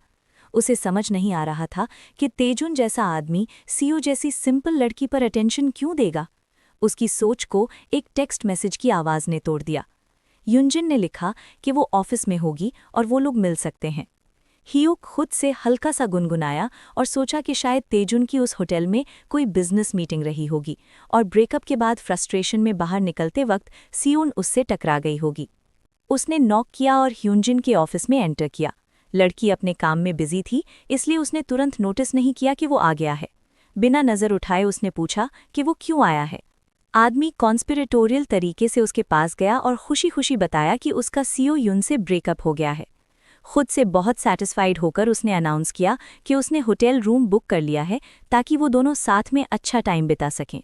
उसे समझ नहीं आ रहा था कि तेजुन जैसा आदमी सीईओ जैसी सिंपल लड़की पर अटेंशन क्यों देगा। उसकी सोच को एक टेक्स्ट मैसेज की आवाज़ ने तोड़ दिया। युनजिन ने लिखा कि वो ऑफिस में होगी और वो लोग मिल सकते हैं। हियुक खुद से हल्का सा गुनगुनाया और सोचा कि शायद तेजुन की उस होटल में कोई बिजनेस मीटिंग रही होगी और ब्रेकअप के बाद फ्रस्ट्रेशन में बाहर निकलते वक्त सियोन उससे टकरा गई होगी। उसने नॉक किया और ह्यूनजिन के ऑफिस में एंटर किया। लड़की अपने काम में बिजी थी, इसलिए उसने तुरंत नोटिस नहीं किया कि वो आ गया है। बिना नज़र उठाए उसने पूछा कि वो क्यों आया है। आदमी कॉन्स्पिरेटोरियल तरीके से उसके पास गया और खुशी खुशी बताया कि उसका सीईओ युन से ब्रेकअप हो गया है। खुद से बहुत सैटिस्फाइड होकर उसने अनाउंस किया कि उसने होटल रूम बुक कर लिया है ताकि वो दोनों साथ में अच्छा टाइम बिता सकें।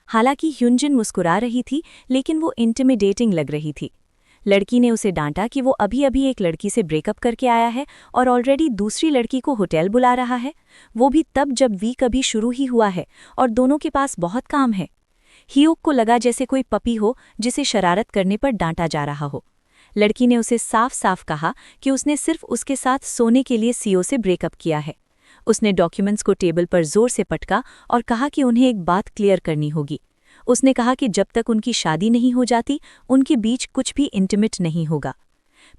हालांकि ह्यूनजिन मुस्कुरा रही थी, लेकिन वो इंटिमिडेटिंग लग रही थी। लड़की ने उसे डांटा कि वो अभी अभी एक लड़की से ब्रेकअप करके आया है और ऑलरेडी दूसरी लड़की को होटल बुला रहा है, वो भी तब जब वीक अभी शुरू ही हुआ है और दोनों के पास बहुत काम है। हियुक को लगा जैसे कोई पपी हो जिसे शरारत करने पर डांटा जा रहा हो। लड़की ने उसे साफ साफ कहा कि उसने सिर्फ उसके साथ सोने के लिए सीईओ से ब्रेकअप किया है। उसने डॉक्यूमेंट्स को टेबल पर जोर से पटका और कहा कि उन्हें एक बात क्लियर करनी होगी। उसने कहा कि जब तक उनकी शादी नहीं हो जाती, उनके बीच कुछ भी इंटीमेट नहीं होगा।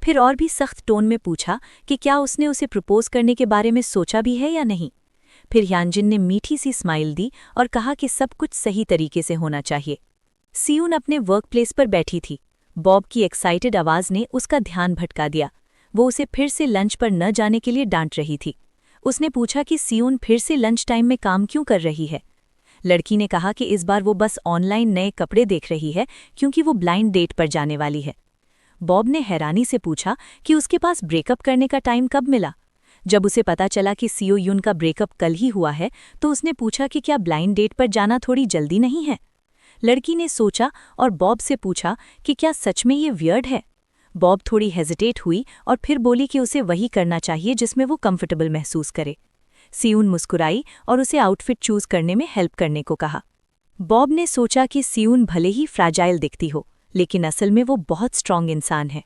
फिर और भी सख्त टोन में पूछा कि क्या उसने उसे प्रपोज करने के बारे में सोचा भी है या नहीं। फिर ह्यानजिन ने मीठी सी स्माइल दी और कहा कि सब कुछ सही तरीके से होना चाहिए। सियून अपने वर्कप्लेस पर बैठी थी। बॉब की एक्साइटेड आवाज़ ने उसका ध्यान भटका दिया। वो उसे फिर से लंच पर न जाने के लिए डांट रही थी। उसने पूछा कि सियून फिर से लंच टाइम में काम क्यों कर रही है। लड़की ने कहा कि इस बार वो बस ऑनलाइन नए कपड़े देख रही है क्योंकि वो ब्लाइंड डेट पर जाने वाली है। बॉब ने हैरानी से पूछा कि उसके पास ब्रेकअप करने का टाइम कब मिला। जब उसे पता चला कि सीईओ युन का ब्रेकअप कल ही हुआ है, तो उसने पूछा कि क्या ब्लाइंड डेट पर जाना थोड़ी जल्दी नहीं है। लड़की ने सोचा और बॉब से पूछा कि क्या सच में ये वियर्ड है। बॉब थोड़ी हेजिटेट हुई और फिर बोली कि उसे वही करना चाहिए जिसमें वो कंफर्टेबल महसूस करे। सियून मुस्कुराई और उसे आउटफिट चूज करने में हेल्प करने को कहा। बॉब ने सोचा कि सियून भले ही फ्रैजाइल दिखती हो, लेकिन असल में वो बहुत स्ट्रांग इंसान है।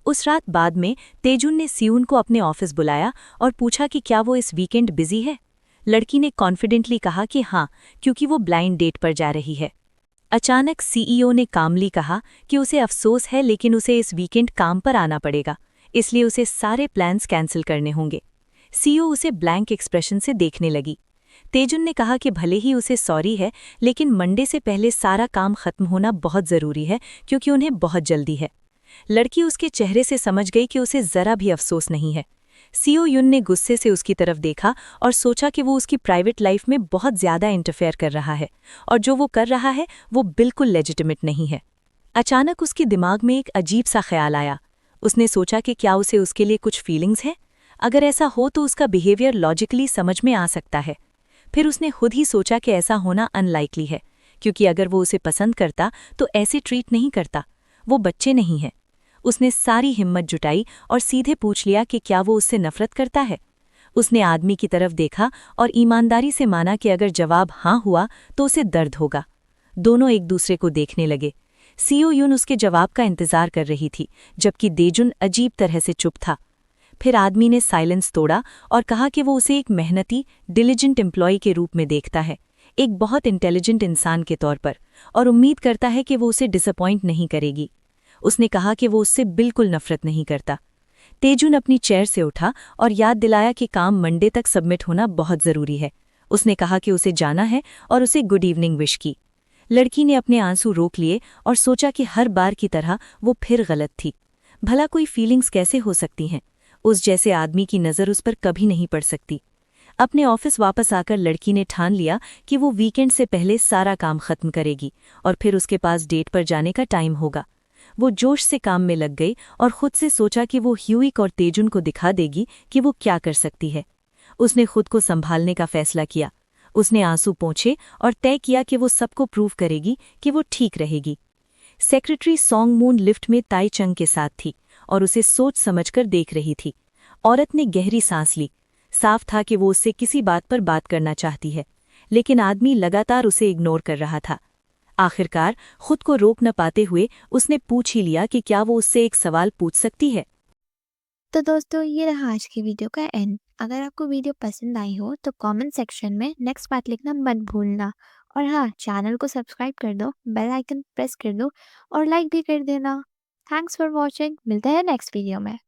उस रात बाद में तेजुन ने सियून को अपने ऑफिस बुलाया और पूछा कि क्या वो इस वीकेंड बिजी है। लड़की ने कॉन्फिडेंटली कहा कि हाँ, क्योंकि वो ब्लाइंड डेट पर जा रही है। अचानक सीईओ ने कामली कहा कि उसे अफसोस है, लेकिन उसे इस वीकेंड काम पर आना पड़ेगा, इसलिए उसे सारे प्लान्स कैंसिल करने होंगे। सीईओ उसे ब्लैंक एक्सप्रेशन से देखने लगी। तेजुन ने कहा कि भले ही उसे सॉरी है, लेकिन मंडे से पहले सारा काम खत्म होना बहुत ज़रूरी है क्योंकि उन्हें बहुत जल्दी है। लड़की उसके चेहरे से समझ गई कि उसे ज़रा भी अफसोस नहीं है। सीईओ युन ने गुस्से से उसकी तरफ देखा और सोचा कि वो उसकी प्राइवेट लाइफ में बहुत ज़्यादा इंटरफेयर कर रहा है और जो वो कर रहा है वो बिल्कुल लेजिटिमेट नहीं है। अचानक उसके दिमाग में एक अजीब सा ख्याल आया। उसने सोचा कि क्या उसे उसके लिए कुछ फीलिंग्स हैं। अगर ऐसा हो तो उसका बिहेवियर लॉजिकली समझ में आ सकता है। फिर उसने खुद ही सोचा कि ऐसा होना अनलाइकली है, क्योंकि अगर वो उसे पसंद करता तो ऐसे ट्रीट नहीं करता। वो बच्चे नहीं हैं। उसने सारी हिम्मत जुटाई और सीधे पूछ लिया कि क्या वो उससे नफरत करता है। उसने आदमी की तरफ देखा और ईमानदारी से माना कि अगर जवाब हाँ हुआ तो उसे दर्द होगा। दोनों एक दूसरे को देखने लगे। सीईओ युन उसके जवाब का इंतजार कर रही थी, जबकि तेजुन अजीब तरह से चुप था। फिर आदमी ने साइलेंस तोड़ा और कहा कि वो उसे एक मेहनती, डिलिजेंट एम्प्लॉय के रूप में देखता है, एक बहुत इंटेलिजेंट इंसान के तौर पर, और उम्मीद करता है कि वो उसे डिसअपॉइंट नहीं करेगी। उसने कहा कि वो उससे बिल्कुल नफरत नहीं करता। तेजुन अपनी चेयर से उठा और याद दिलाया कि काम मंडे तक सबमिट होना बहुत ज़रूरी है। उसने कहा कि उसे जाना है और उसे गुड इवनिंग विश की। लड़की ने अपने आंसू रोक लिए और सोचा कि हर बार की तरह वो फिर गलत थी। भला कोई फीलिंग्स कैसे हो सकती हैं? उस जैसे आदमी की नज़र उस पर कभी नहीं पड़ सकती। अपने ऑफिस वापस आकर लड़की ने ठान लिया कि वो वीकेंड से पहले सारा काम खत्म करेगी और फिर उसके पास डेट पर जाने का टाइम होगा। वो जोश से काम में लग गई और खुद से सोचा कि वो ह्यूइक और तेजुन को दिखा देगी कि वो क्या कर सकती है। उसने खुद को संभालने का फैसला किया। उसने आंसू पोंछे और तय किया कि वो सबको प्रूव करेगी कि वो ठीक रहेगी। सेक्रेटरी सॉन्ग मून लिफ्ट में ताई चंग के साथ थी और उसे सोच समझकर देख रही थी। औरत ने गहरी सांस ली। साफ था कि वो उससे किसी बात पर बात करना चाहती है, लेकिन आदमी लगातार उसे इग्नोर कर रहा था। आखिरकार खुद को रोक न पाते हुए उसने पूछ ही लिया कि क्या वो उससे एक सवाल पूछ सकती है। तो दोस्तों ये रहा आज की वीडियो का एंड। अगर आपको वीडियो पसंद आई हो तो कमेंट सेक्शन में नेक्स्ट पार्ट लिखना मत भूलना। और हाँ, चैनल को सब्सक्राइब कर दो, बेल आइकन प्रेस कर दो और लाइक भी कर देना। Thanks for watching. मिलते हैं नेक्स्ट वीडियो में।